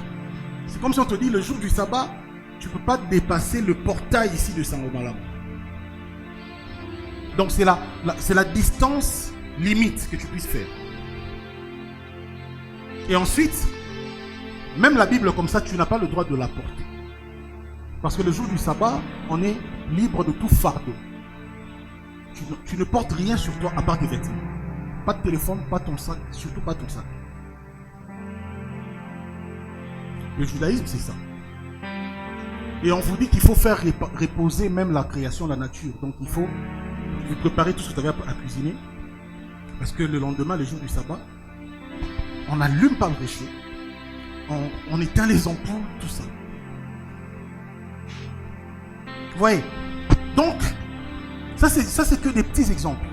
c'est comme si on te dit le jour du sabbat, tu ne peux pas dépasser le portail ici de Saint-Romain-Lama. Donc c'est la distance limite que tu puisses faire. Et ensuite, même la Bible comme ça, tu n'as pas le droit de la porter. Parce que le jour du sabbat, on est libre de tout fardeau. Tu ne portes rien sur toi à part tes vêtements. Pas de téléphone, pas ton sac, surtout pas ton sac. Le judaïsme, c'est ça. Et on vous dit qu'il faut faire reposer même la création, la nature. Donc il faut vous préparer tout ce que vous avez à cuisiner. Parce que le lendemain, le jour du sabbat, on n'allume pas le péché. On éteint les ampoules, tout ça. Vous voyez? Donc, ça c'est que des petits exemples.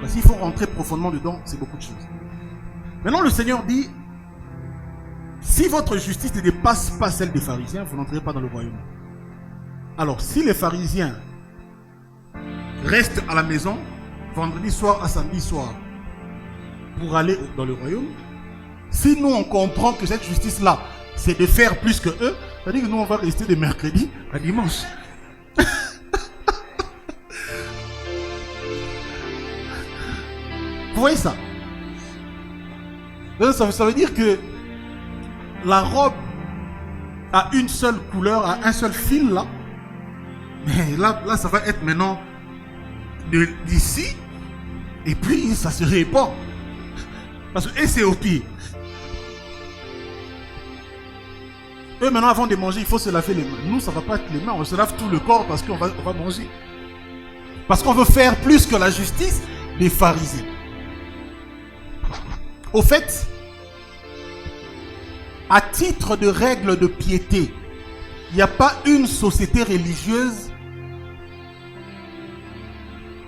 Parce qu'il faut rentrer profondément dedans, c'est beaucoup de choses. Maintenant, le Seigneur dit, si votre justice ne dépasse pas celle des pharisiens, vous n'entrez pas dans le royaume. Alors, si les pharisiens restent à la maison, vendredi soir à samedi soir, pour aller dans le royaume, si nous on comprend que cette justice-là, c'est de faire plus que eux, c'est-à-dire que nous on va rester de mercredi à dimanche. Vous voyez ça? Ça veut dire que la robe a une seule couleur, a un seul fil là. Mais là ça va être maintenant d'ici. Et puis ça se répand. Parce que c'est au pied. Eux maintenant avant de manger, il faut se laver les mains. Nous ça ne va pas être les mains, on se lave tout le corps parce qu'on va manger. Parce qu'on veut faire plus que la justice des pharisiens. Au fait, à titre de règle de piété, il n'y a pas une société religieuse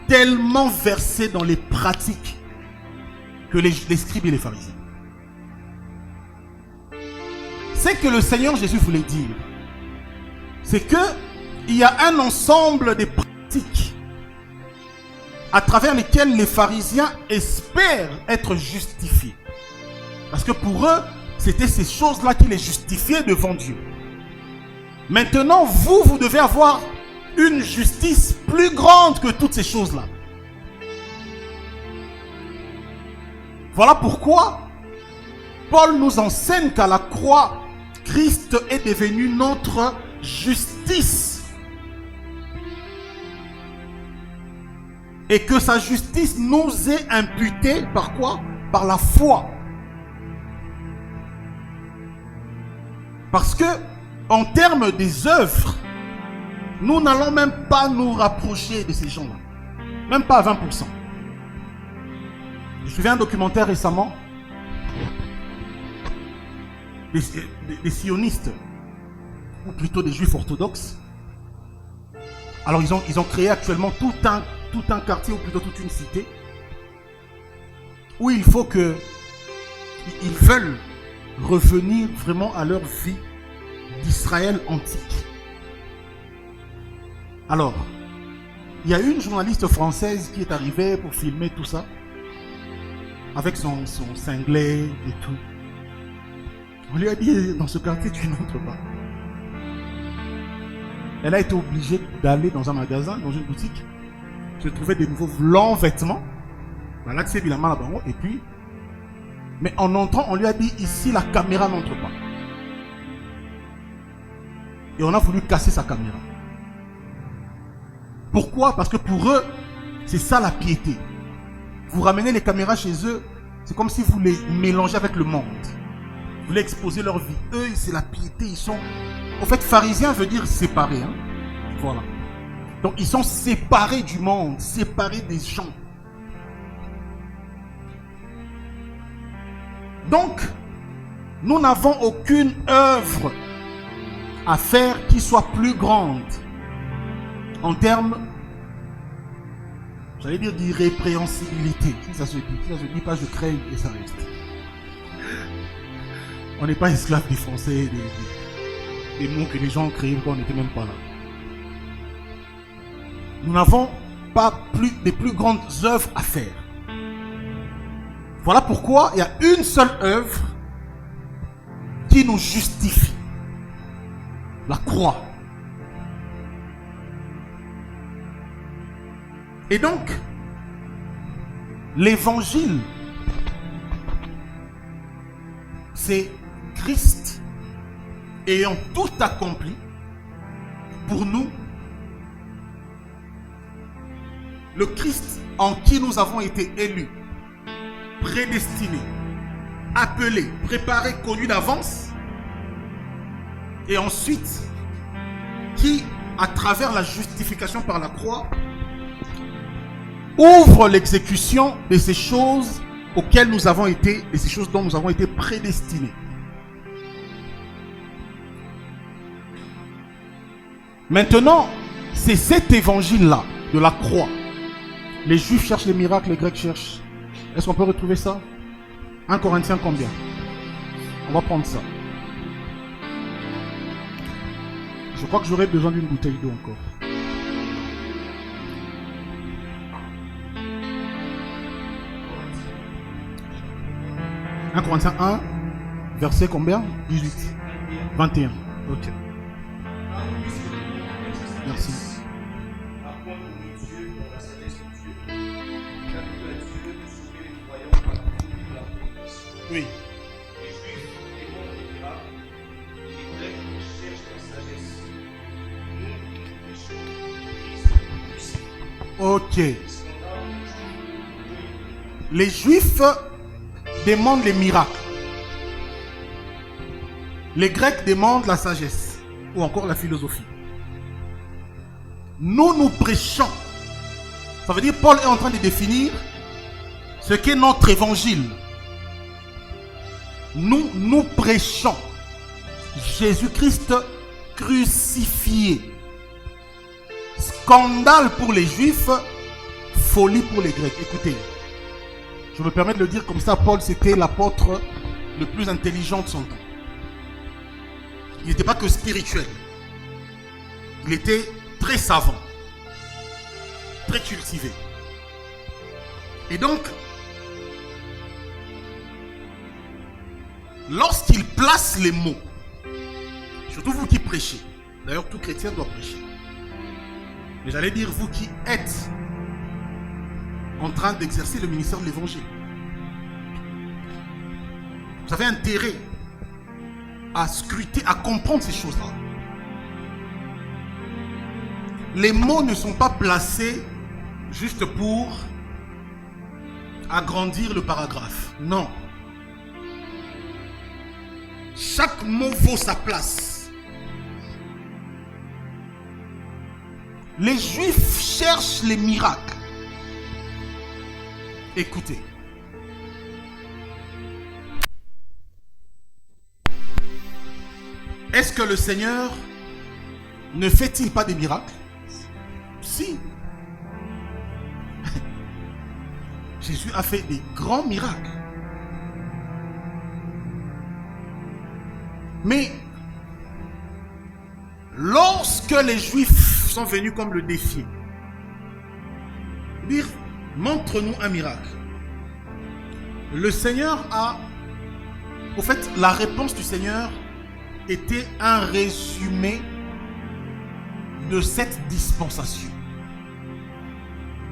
tellement versée dans les pratiques que les scribes et les pharisiens. C'est que le Seigneur Jésus voulait dire, c'est que il y a un ensemble de pratiques à travers lesquelles les pharisiens espèrent être justifiés. Parce que pour eux, c'était ces choses-là qui les justifiaient devant Dieu. Maintenant, vous devez avoir une justice plus grande que toutes ces choses-là. Voilà pourquoi Paul nous enseigne qu'à la croix, Christ est devenu notre justice. Et que sa justice nous est imputée par quoi? Par la foi. Parce que, en termes des œuvres, nous n'allons même pas nous rapprocher de ces gens-là. Même pas à 20%. Je suivais un documentaire récemment des sionistes, ou plutôt des juifs orthodoxes. Alors ils ont créé actuellement tout un quartier, ou plutôt toute une cité, où il faut que ils veulent revenir vraiment à leur vie d'Israël antique. Alors, il y a une journaliste française qui est arrivée pour filmer tout ça, avec son cinglet et tout. On lui a dit, dans ce quartier, tu n'entres pas. Elle a été obligée d'aller dans un magasin, dans une boutique, se trouver des nouveaux longs vêtements. L'accès évidemment là-bas. Et puis, mais en entrant, on lui a dit, ici, la caméra n'entre pas. Et on a voulu casser sa caméra. Pourquoi? Parce que pour eux, c'est ça la piété. Vous ramenez les caméras chez eux, c'est comme si vous les mélangez avec le monde. Vous voulez exposer leur vie. Eux, c'est la piété. Ils sont... En fait, pharisien veut dire séparé. Hein? Voilà. Donc, ils sont séparés du monde, séparés des gens. Donc, nous n'avons aucune œuvre à faire qui soit plus grande en termes, j'allais dire, d'irrépréhensibilité. Si ça se dit pas, je crée et ça reste. On n'est pas esclaves des Français, des mots que les gens ont créés quand on n'était même pas là. Nous n'avons pas des plus grandes œuvres à faire. Voilà pourquoi il y a une seule œuvre qui nous justifie. La croix. Et donc, l'évangile, c'est Christ ayant tout accompli pour nous. Le Christ en qui nous avons été élus, prédestinés, appelés, préparés, connus d'avance. Et ensuite, qui, à travers la justification par la croix, ouvre l'exécution de ces choses auxquelles nous avons été, de ces choses dont nous avons été prédestinés. Maintenant, c'est cet évangile-là, de la croix. Les Juifs cherchent les miracles, les Grecs cherchent. Est-ce qu'on peut retrouver ça? 1 Corinthiens combien? On va prendre ça. Je crois que j'aurais besoin d'une bouteille d'eau encore. « 1 Corinthiens 1, verset combien? 18. 21. Ok. Merci. Oui. Ok. Les Juifs demandent les miracles. Les Grecs demandent la sagesse ou encore la philosophie. Nous prêchons. Ça veut dire Paul est en train de définir ce qu'est notre évangile. Nous prêchons Jésus-Christ crucifié. Scandale pour les Juifs, folie pour les Grecs. Écoutez, je me permets de le dire comme ça, Paul c'était l'apôtre le plus intelligent de son temps. Il n'était pas que spirituel. Il était très savant, très cultivé. Et donc, lorsqu'il place les mots, surtout vous qui prêchez, d'ailleurs tout chrétien doit prêcher, mais j'allais dire vous qui êtes en train d'exercer le ministère de l'évangile, vous avez intérêt à scruter, à comprendre ces choses-là. Les mots ne sont pas placés juste pour agrandir le paragraphe. Non. Chaque mot vaut sa place. Les Juifs cherchent les miracles. Écoutez. Est-ce que le Seigneur ne fait-il pas des miracles? Si. Jésus a fait des grands miracles. Mais lorsque les Juifs sont venus comme le défier, dire montre-nous un miracle, le Seigneur a, au fait, la réponse du Seigneur était un résumé de cette dispensation.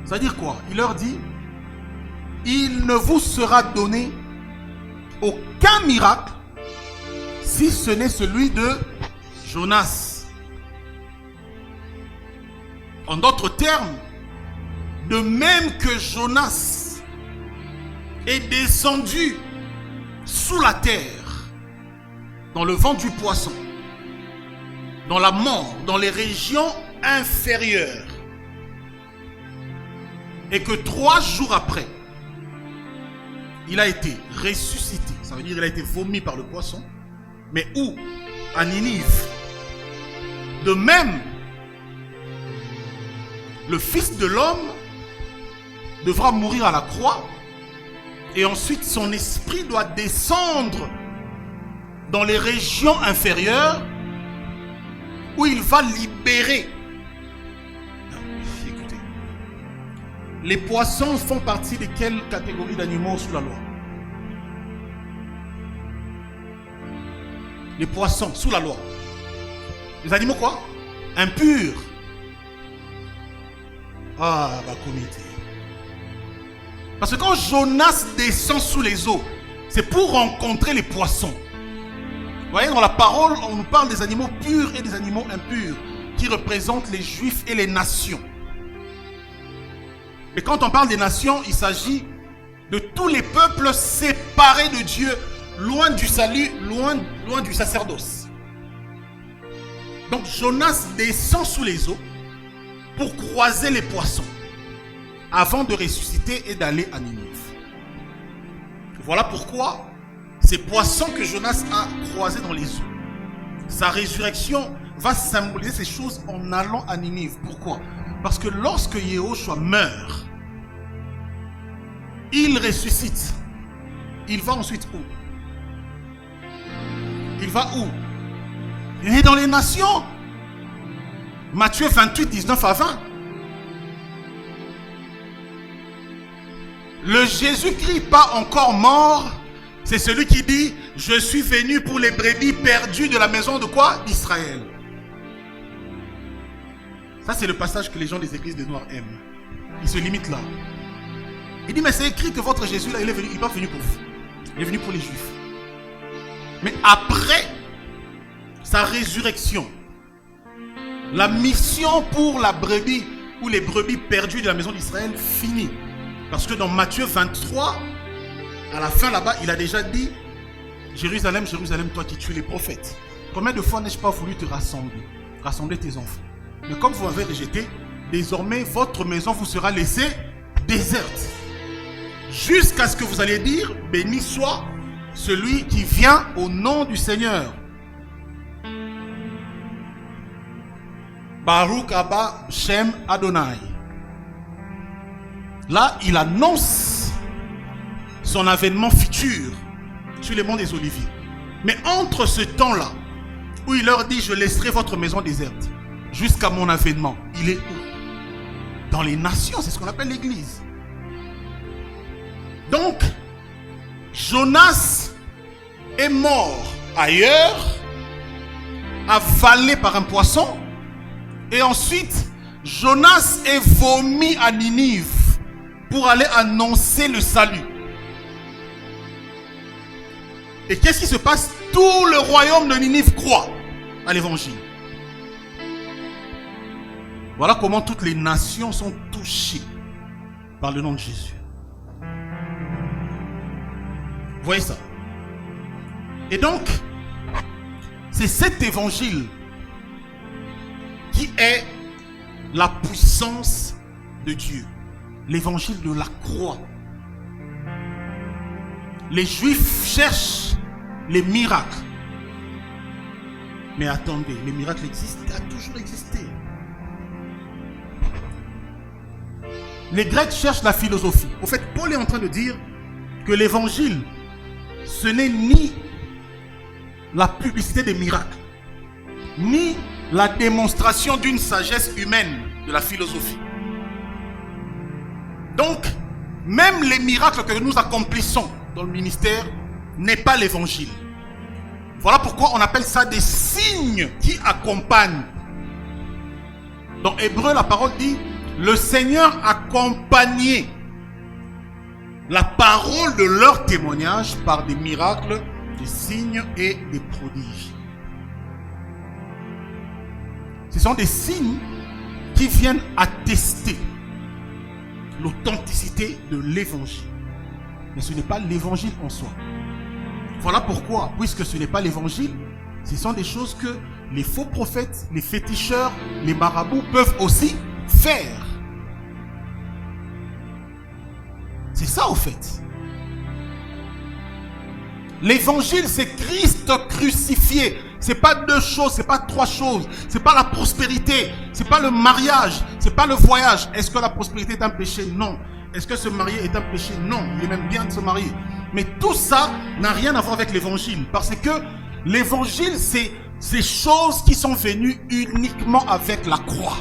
C'est-à-dire quoi? Il leur dit, il ne vous sera donné aucun miracle si ce n'est celui de Jonas. En d'autres termes, de même que Jonas est descendu sous la terre, dans le ventre du poisson, dans la mort, dans les régions inférieures, et que 3 jours après, il a été ressuscité. Ça veut dire qu'il a été vomi par le poisson. Mais où? À Ninive. De même, le Fils de l'homme devra mourir à la croix. Et ensuite, son esprit doit descendre dans les régions inférieures où il va libérer. Écoutez, les poissons font partie de quelle catégorie d'animaux sous la loi? Les poissons sous la loi. Les animaux quoi? Impurs. Ah, ma comité. Parce que quand Jonas descend sous les eaux, c'est pour rencontrer les poissons. Vous voyez, dans la parole, on nous parle des animaux purs et des animaux impurs, qui représentent les Juifs et les nations. Mais quand on parle des nations, il s'agit de tous les peuples séparés de Dieu, loin du salut, loin du sacerdoce. Donc Jonas descend sous les eaux pour croiser les poissons, avant de ressusciter et d'aller à Ninive. Voilà pourquoi ces poissons que Jonas a croisés dans les eaux, sa résurrection va symboliser ces choses en allant à Ninive. Pourquoi? Parce que lorsque Yehoshua meurt, il ressuscite. Il va ensuite où? Il va où? Il est dans les nations. Matthieu 28, 19 à 20. Le Jésus-Christ pas encore mort, c'est celui qui dit: je suis venu pour les brebis perdues de la maison de quoi? D'Israël. Ça, c'est le passage que les gens des églises des Noirs aiment. Ils se limitent là. Il dit: mais c'est écrit que votre Jésus là, il n'est pas venu pour vous. Il est venu pour les Juifs. Mais après sa résurrection, la mission pour la brebis ou les brebis perdues de la maison d'Israël finit. Parce que dans Matthieu 23, à la fin là-bas, il a déjà dit: Jérusalem, Jérusalem, toi qui tues les prophètes, combien de fois n'ai-je pas voulu te rassembler tes enfants? Mais comme vous m'avez rejeté, désormais votre maison vous sera laissée déserte. Jusqu'à ce que vous allez dire: béni soit celui qui vient au nom du Seigneur. Baruch Abba Shem Adonai. Là, il annonce son avènement futur sur les monts des Oliviers. Mais entre ce temps-là, où il leur dit: je laisserai votre maison déserte jusqu'à mon avènement, il est où? Dans les nations, c'est ce qu'on appelle l'église. Donc, Jonas est mort ailleurs, avalé par un poisson, et ensuite, Jonas est vomi à Ninive pour aller annoncer le salut. Et qu'est-ce qui se passe? Tout le royaume de Ninive croit à l'évangile. Voilà comment toutes les nations sont touchées par le nom de Jésus. Vous voyez ça? Et donc, c'est cet évangile qui est la puissance de Dieu. L'évangile de la croix. Les Juifs cherchent les miracles. Mais attendez, les miracles existent, ça a toujours existé. Les Grecs cherchent la philosophie. Au fait, Paul est en train de dire que l'évangile, ce n'est ni la publicité des miracles, ni la démonstration d'une sagesse humaine de la philosophie. Donc, même les miracles que nous accomplissons dans le ministère n'est pas l'évangile. Voilà pourquoi on appelle ça des signes qui accompagnent. Dans Hébreu, la parole dit: le Seigneur accompagnait la parole de leur témoignage par des miracles, des signes et des prodiges. Ce sont des signes qui viennent attester l'authenticité de l'évangile. Mais ce n'est pas l'évangile en soi. Voilà pourquoi, puisque ce n'est pas l'évangile, ce sont des choses que les faux prophètes, les féticheurs, les marabouts peuvent aussi faire. C'est ça au fait. L'évangile, c'est Christ crucifié. C'est pas deux choses, c'est pas trois choses. C'est pas la prospérité, c'est pas le mariage, c'est pas le voyage. Est-ce que la prospérité est un péché? Non. Est-ce que se marier est un péché? Non. Il est même bien de se marier. Mais tout ça n'a rien à voir avec l'évangile. Parce que l'évangile, c'est ces choses qui sont venues uniquement avec la croix.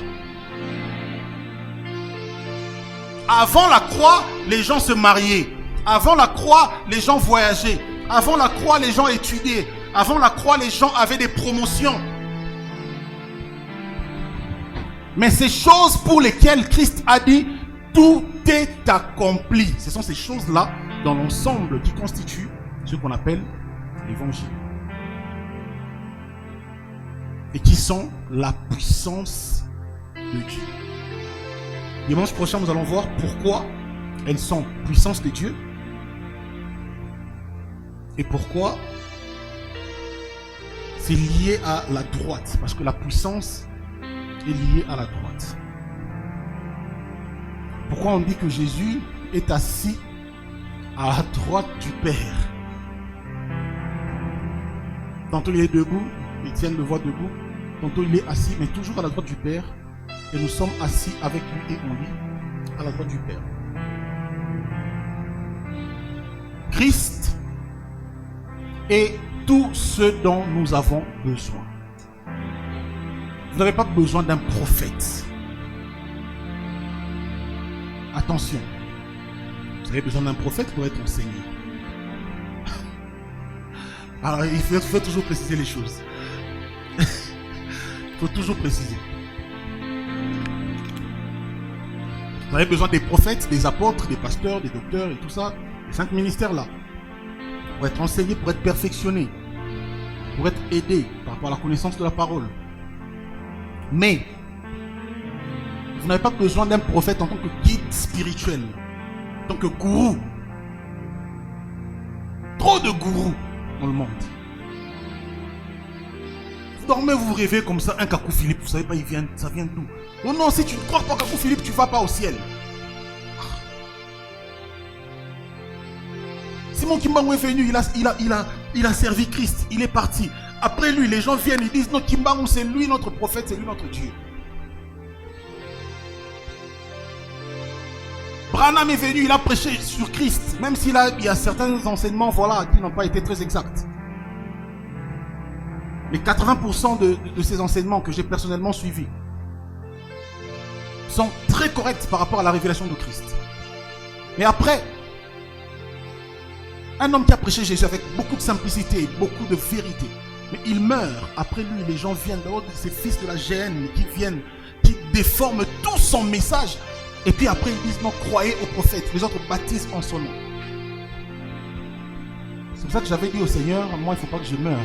Avant la croix, les gens se mariaient. Avant la croix, les gens voyageaient. Avant la croix, les gens étudiaient. Avant la croix, les gens avaient des promotions. Mais ces choses pour lesquelles Christ a dit tout est accompli. Ce sont ces choses-là dans l'ensemble qui constituent ce qu'on appelle l'évangile. Et qui sont la puissance de Dieu. Dimanche prochain, nous allons voir pourquoi elles sont puissance de Dieu et pourquoi c'est lié à la droite. Parce que la puissance est liée à la droite. Pourquoi on dit que Jésus est assis à la droite du Père? Tantôt il est debout, Étienne le voit debout. Tantôt il est assis, mais toujours à la droite du Père. Et nous sommes assis avec lui et en lui, à la droite du Père. Christ est tout ce dont nous avons besoin. Vous n'avez pas besoin d'un prophète. Attention. Vous avez besoin d'un prophète pour être enseigné. Alors il faut toujours préciser les choses. Il faut toujours préciser. Vous avez besoin des prophètes, des apôtres, des pasteurs, des docteurs et tout ça, les 5 ministères là, pour être enseigné, pour être perfectionné, pour être aidé par rapport à la connaissance de la parole. Mais vous n'avez pas besoin d'un prophète en tant que guide spirituel, en tant que gourou. Trop de gourous dans le monde. Vous dormez, vous rêvez comme ça, un Kakou Philippe, vous savez pas, ça vient d'où? Oh non, si tu ne crois pas Kakou Philippe, tu ne vas pas au ciel. Simon Kimbangu est venu, il a servi Christ, il est parti. Après lui, les gens viennent, ils disent non, Kimbangu c'est lui notre prophète, c'est lui notre Dieu. Branham est venu, il a prêché sur Christ, même s'il y a certains enseignements voilà, qui n'ont pas été très exacts. Mais 80% de ces enseignements que j'ai personnellement suivis sont très corrects par rapport à la révélation de Christ. Mais après, un homme qui a prêché Jésus avec beaucoup de simplicité, beaucoup de vérité, mais il meurt. Après lui, les gens viennent, ces fils de la GN qui viennent, qui déforment tout son message. Et puis après, ils disent non, croyez au prophète. Les autres baptisent en son nom. C'est pour ça que j'avais dit au Seigneur, moi, il ne faut pas que je meure.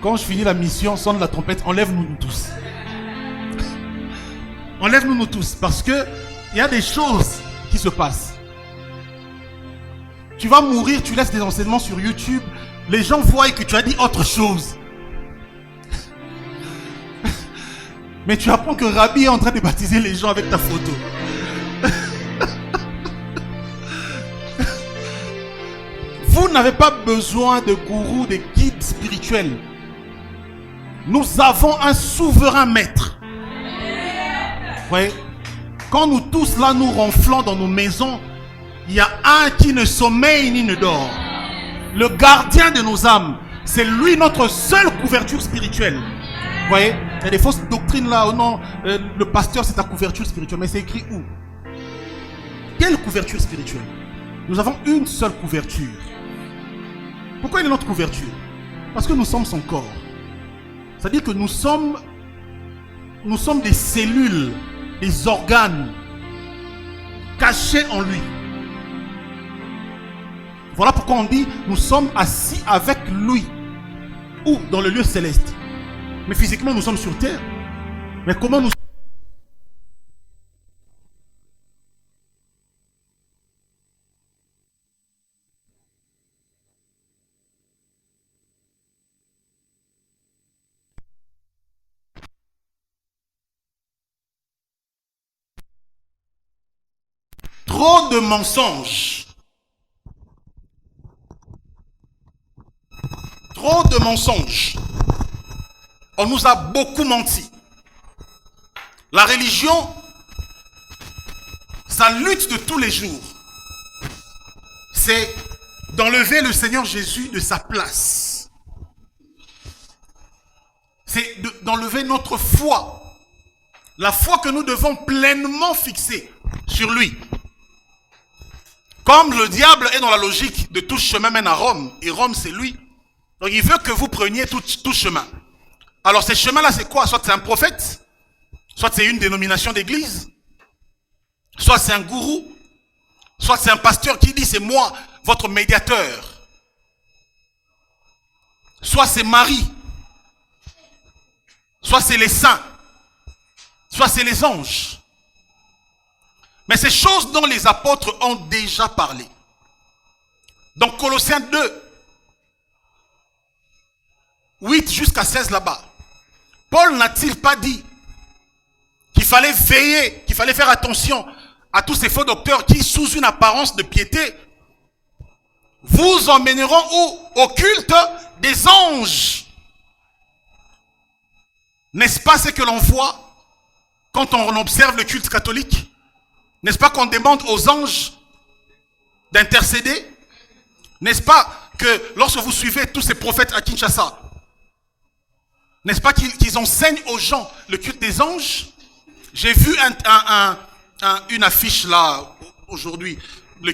Quand je finis la mission, sonne la trompette, enlève-nous tous. Enlève-nous tous, parce que il y a des choses qui se passent. Tu vas mourir, tu laisses des enseignements sur YouTube, les gens voient que tu as dit autre chose. Mais tu apprends que Rabbi est en train de baptiser les gens avec ta photo. Vous n'avez pas besoin de gourous, de guides spirituels. Nous avons un souverain maître. Vous voyez, quand nous tous là nous ronflons dans nos maisons, il y a un qui ne sommeille ni ne dort. Le gardien de nos âmes, c'est lui notre seule couverture spirituelle. Vous voyez, il y a des fausses doctrines là. Oh non, le pasteur c'est ta couverture spirituelle. Mais c'est écrit où? Quelle couverture spirituelle? Nous avons une seule couverture. Pourquoi il est notre couverture? Parce que nous sommes son corps. C'est-à-dire que nous sommes des cellules, des organes cachés en lui. Voilà pourquoi on dit nous sommes assis avec lui. Ou dans le lieu céleste. Mais physiquement nous sommes sur terre. Mais comment nous... Trop de mensonges. Trop de mensonges. On nous a beaucoup menti. La religion, sa lutte de tous les jours, c'est d'enlever le Seigneur Jésus de sa place. C'est d'enlever notre foi. La foi que nous devons pleinement fixer sur lui. Comme le diable est dans la logique de tout chemin mène à Rome, et Rome c'est lui. Donc il veut que vous preniez tout chemin. Alors ces chemins-là c'est quoi? Soit c'est un prophète, soit c'est une dénomination d'église, soit c'est un gourou, soit c'est un pasteur qui dit c'est moi votre médiateur, soit c'est Marie, soit c'est les saints, soit c'est les anges. Mais ces choses dont les apôtres ont déjà parlé. Donc Colossiens 2, 8 jusqu'à 16 là-bas. Paul n'a-t-il pas dit qu'il fallait veiller, qu'il fallait faire attention à tous ces faux docteurs qui, sous une apparence de piété, vous emmèneront où? Au culte des anges. N'est-ce pas ce que l'on voit quand on observe le culte catholique? N'est-ce pas qu'on demande aux anges d'intercéder? N'est-ce pas que lorsque vous suivez tous ces prophètes à Kinshasa, n'est-ce pas qu'ils enseignent aux gens le culte des anges? J'ai vu une affiche là, aujourd'hui, un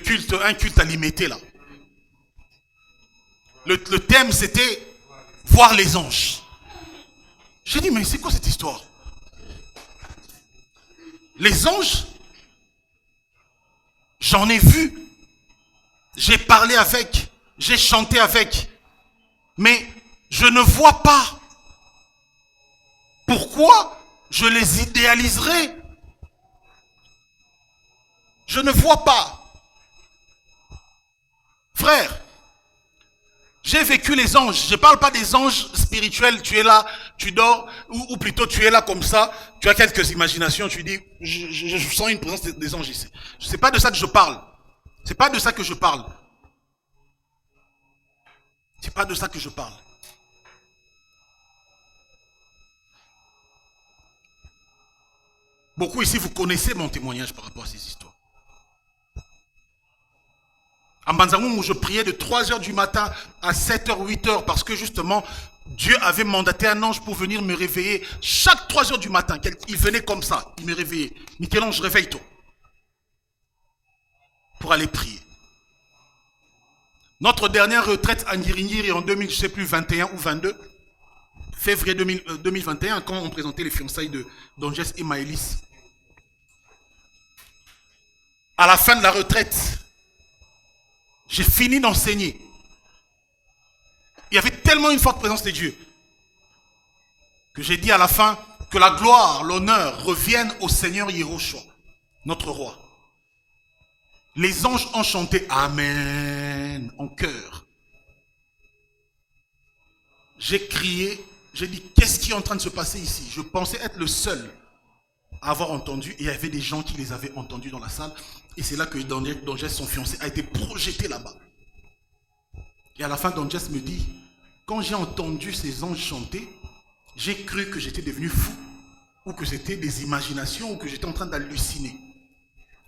culte à l'imité là. Le thème c'était voir les anges. J'ai dit, mais c'est quoi cette histoire? Les anges, j'en ai vu, j'ai parlé avec, j'ai chanté avec, mais je ne vois pas pourquoi je les idéaliserai. Je ne vois pas. Frère, j'ai vécu les anges. Je ne parle pas des anges spirituels. Tu es là, tu dors, ou plutôt tu es là comme ça. Tu as quelques imaginations. Tu dis, je sens une présence des anges ici. C'est pas de ça que je parle. C'est pas de ça que je parle. C'est pas de ça que je parle. Beaucoup ici, vous connaissez mon témoignage par rapport à ces histoires. À Mbanzangou, où je priais de 3h du matin à 7h, 8h, parce que justement, Dieu avait mandaté un ange pour venir me réveiller. Chaque 3h du matin, il venait comme ça, il me réveillait. Michel-Ange, réveille-toi. Pour aller prier. Notre dernière retraite à Ngiringiri en 2000, je ne sais plus, 21 ou 22, février 2021, quand on présentait les fiançailles de d'Angès et Maëlys. À la fin de la retraite, j'ai fini d'enseigner. Il y avait tellement une forte présence de Dieu que j'ai dit à la fin que la gloire, l'honneur reviennent au Seigneur Yehoshua, notre roi. Les anges ont chanté Amen en chœur. J'ai crié, j'ai dit qu'est-ce qui est en train de se passer ici? Je pensais être le seul à avoir entendu, et il y avait des gens qui les avaient entendus dans la salle, et c'est là que Dangès, son fiancé, a été projeté là-bas. Et à la fin, Dangès me dit, quand j'ai entendu ces anges chanter, j'ai cru que j'étais devenu fou, ou que c'était des imaginations, ou que j'étais en train d'halluciner.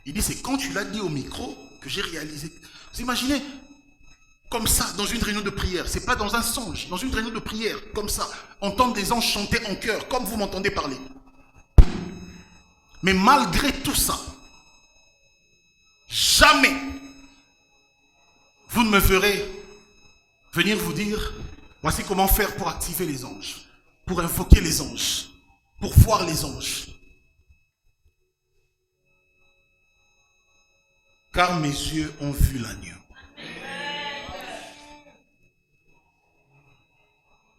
Il dit, c'est quand tu l'as dit au micro que j'ai réalisé. Vous imaginez, comme ça, dans une réunion de prière, c'est pas dans un songe, dans une réunion de prière, comme ça, entendre des anges chanter en chœur, comme vous m'entendez parler. Mais malgré tout ça, jamais vous ne me verrez venir vous dire, voici comment faire pour activer les anges, pour invoquer les anges, pour voir les anges. Car mes yeux ont vu l'agneau.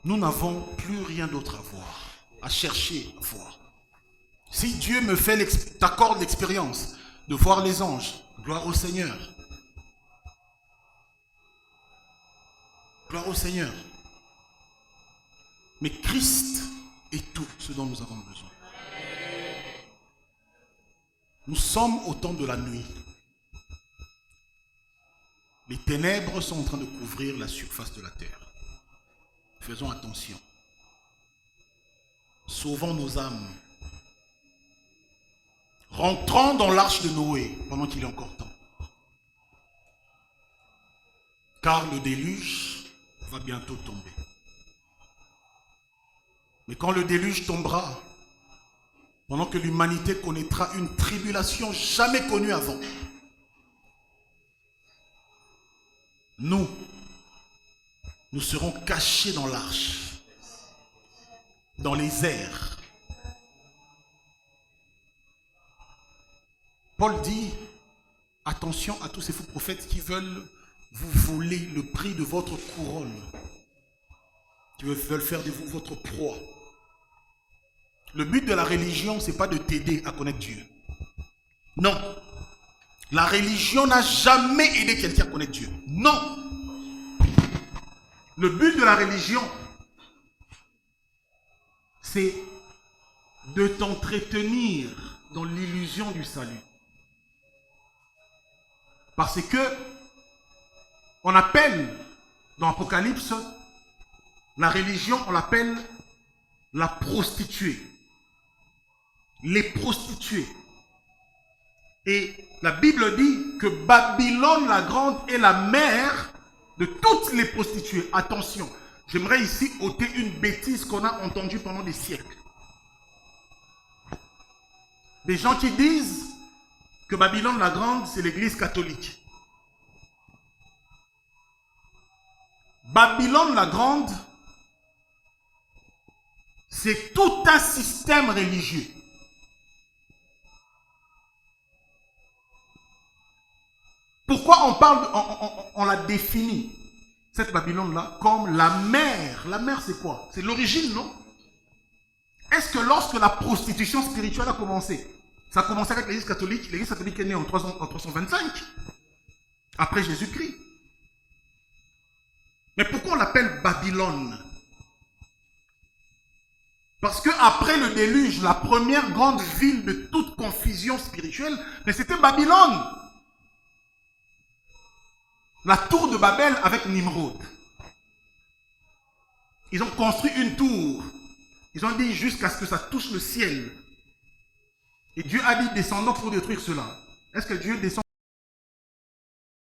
Nous n'avons plus rien d'autre à voir, à chercher à voir. Si Dieu me fait t'accorde l'expérience de voir les anges, gloire au Seigneur. Gloire au Seigneur. Mais Christ est tout ce dont nous avons besoin. Nous sommes au temps de la nuit. Les ténèbres sont en train de couvrir la surface de la terre. Faisons attention. Sauvons nos âmes. Rentrons dans l'arche de Noé pendant qu'il est encore temps. Car le déluge va bientôt tomber. Mais quand le déluge tombera, pendant que l'humanité connaîtra une tribulation jamais connue avant, nous serons cachés dans l'arche, dans les airs. Paul dit, attention à tous ces faux prophètes qui veulent vous voler le prix de votre couronne, qui veulent faire de vous votre proie. Le but de la religion, ce n'est pas de t'aider à connaître Dieu. Non. La religion n'a jamais aidé quelqu'un à connaître Dieu. Non. Le but de la religion, c'est de t'entretenir dans l'illusion du salut. Parce que on appelle dans l'Apocalypse, la religion, on l'appelle la prostituée. Les prostituées. Et la Bible dit que Babylone la grande est la mère de toutes les prostituées. Attention, j'aimerais ici ôter une bêtise qu'on a entendue pendant des siècles. Des gens qui disent que Babylone la grande, c'est l'église catholique. Babylone la grande, c'est tout un système religieux. Pourquoi on la définit, cette Babylone-là, comme la mère? La mère, c'est quoi? C'est l'origine, non? Est-ce que lorsque la prostitution spirituelle a commencé, ça a commencé avec l'église catholique est née en 325, après Jésus-Christ. Mais pourquoi on l'appelle Babylone? Parce qu'après le déluge, la première grande ville de toute confusion spirituelle, c'était Babylone. La tour de Babel avec Nimrod. Ils ont construit une tour. Ils ont dit jusqu'à ce que ça touche le ciel. Et Dieu a dit descendons pour détruire cela. Est-ce que Dieu descend